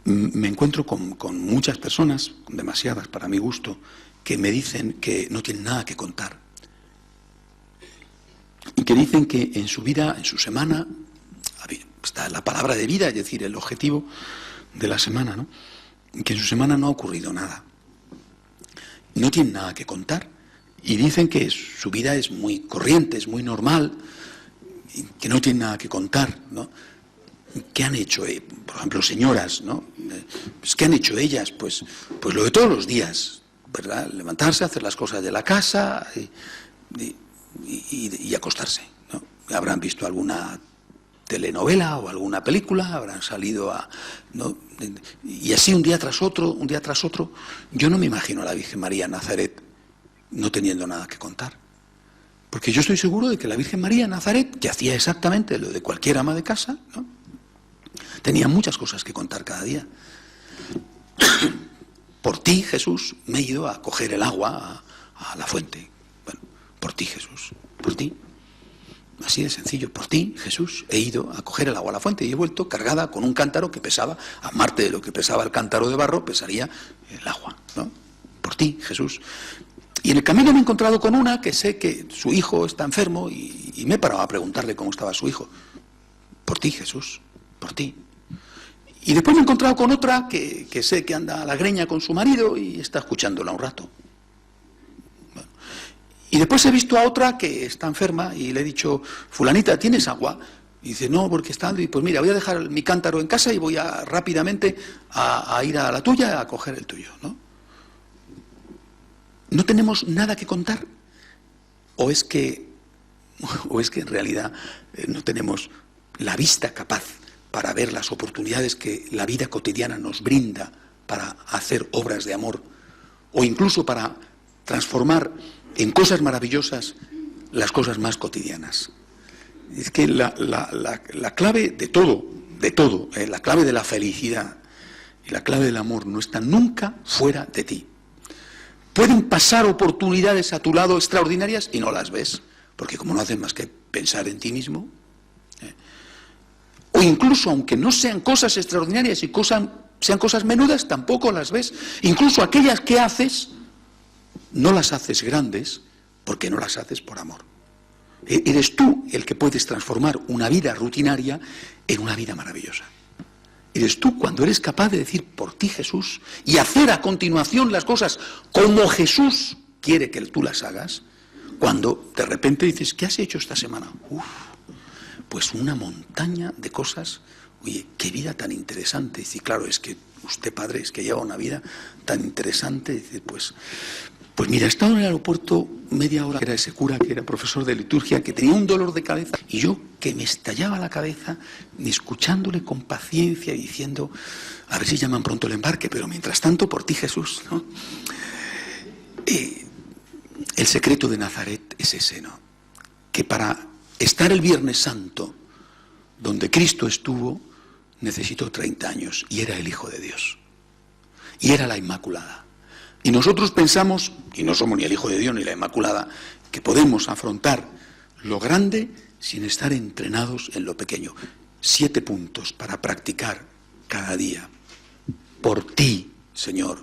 Me encuentro con muchas personas, con demasiadas para mi gusto, que me dicen que no tienen nada que contar. Y que dicen que en su vida, en su semana, está la palabra de vida, es decir, el objetivo de la semana, ¿no? Que en su semana no ha ocurrido nada. No tienen nada que contar. Y dicen que su vida es muy corriente, es muy normal, que no tienen nada que contar, ¿no? ¿Qué han hecho, por ejemplo, señoras, ¿no? Pues, ¿qué han hecho ellas? Pues lo de todos los días, ¿verdad? Levantarse, hacer las cosas de la casa y acostarse, ¿no? Habrán visto alguna telenovela o alguna película, habrán salido ¿no? Y así un día tras otro, un día tras otro. Yo no me imagino a la Virgen María en Nazaret no teniendo nada que contar. Porque yo estoy seguro de que la Virgen María en Nazaret, que hacía exactamente lo de cualquier ama de casa, ¿no? Tenía muchas cosas que contar cada día. Por ti, Jesús, me he ido a coger el agua a la fuente. Bueno, por ti, Jesús, por ti. Así de sencillo, por ti, Jesús, he ido a coger el agua a la fuente y he vuelto cargada con un cántaro que pesaba, a parte de lo que pesaba el cántaro de barro, pesaría el agua, ¿no? Por ti, Jesús. Y en el camino me he encontrado con una que sé que su hijo está enfermo y me he parado a preguntarle cómo estaba su hijo. Por ti, Jesús, por ti. Y después me he encontrado con otra que sé que anda a la greña con su marido y está escuchándola un rato. Bueno. Y después he visto a otra que está enferma y le he dicho, fulanita, ¿tienes agua? Y dice, no, porque está... Y pues mira, voy a dejar mi cántaro en casa y voy rápidamente a ir a la tuya a coger el tuyo, ¿no? ¿No tenemos nada que contar? ¿O es que en realidad no tenemos la vista capaz para ver las oportunidades que la vida cotidiana nos brinda para hacer obras de amor, o incluso para transformar en cosas maravillosas las cosas más cotidianas? Es que la clave de todo, la clave de la felicidad y la clave del amor no está nunca fuera de ti. Pueden pasar oportunidades a tu lado extraordinarias y no las ves, porque como no hacen más que pensar en ti mismo, o incluso aunque no sean cosas extraordinarias y sean cosas menudas, tampoco las ves. Incluso aquellas que haces, no las haces grandes porque no las haces por amor. Eres tú el que puedes transformar una vida rutinaria en una vida maravillosa. Eres tú cuando eres capaz de decir por ti, Jesús, y hacer a continuación las cosas como Jesús quiere que tú las hagas, cuando de repente dices, ¿qué has hecho esta semana? Pues una montaña de cosas. Oye, qué vida tan interesante. Dice, claro, es que usted, padre, es que lleva una vida tan interesante. Dice, pues mira, he estado en el aeropuerto media hora, que era ese cura, que era profesor de liturgia, que tenía un dolor de cabeza, y yo que me estallaba la cabeza, escuchándole con paciencia y diciendo, a ver si llaman pronto el embarque, pero mientras tanto, por ti, Jesús, ¿no? El secreto de Nazaret es ese, ¿no? Que para estar el Viernes Santo, donde Cristo estuvo, necesitó 30 años, y era el Hijo de Dios, y era la Inmaculada. Y nosotros pensamos, y no somos ni el Hijo de Dios ni la Inmaculada, que podemos afrontar lo grande sin estar entrenados en lo pequeño. 7 puntos para practicar cada día. Por ti, Señor,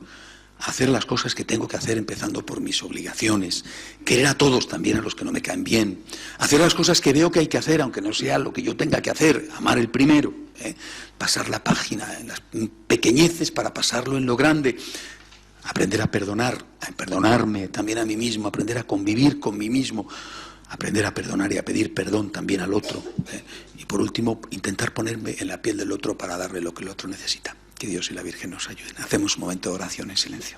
hacer las cosas que tengo que hacer, empezando por mis obligaciones, querer a todos, también a los que no me caen bien, hacer las cosas que veo que hay que hacer, aunque no sea lo que yo tenga que hacer, amar el primero, pasar la página en las pequeñeces para pasarlo en lo grande, aprender a perdonar, a perdonarme también a mí mismo, aprender a convivir con mí mismo, aprender a perdonar y a pedir perdón también al otro, y por último, intentar ponerme en la piel del otro para darle lo que el otro necesita. Que Dios y la Virgen nos ayuden. Hacemos un momento de oración en silencio.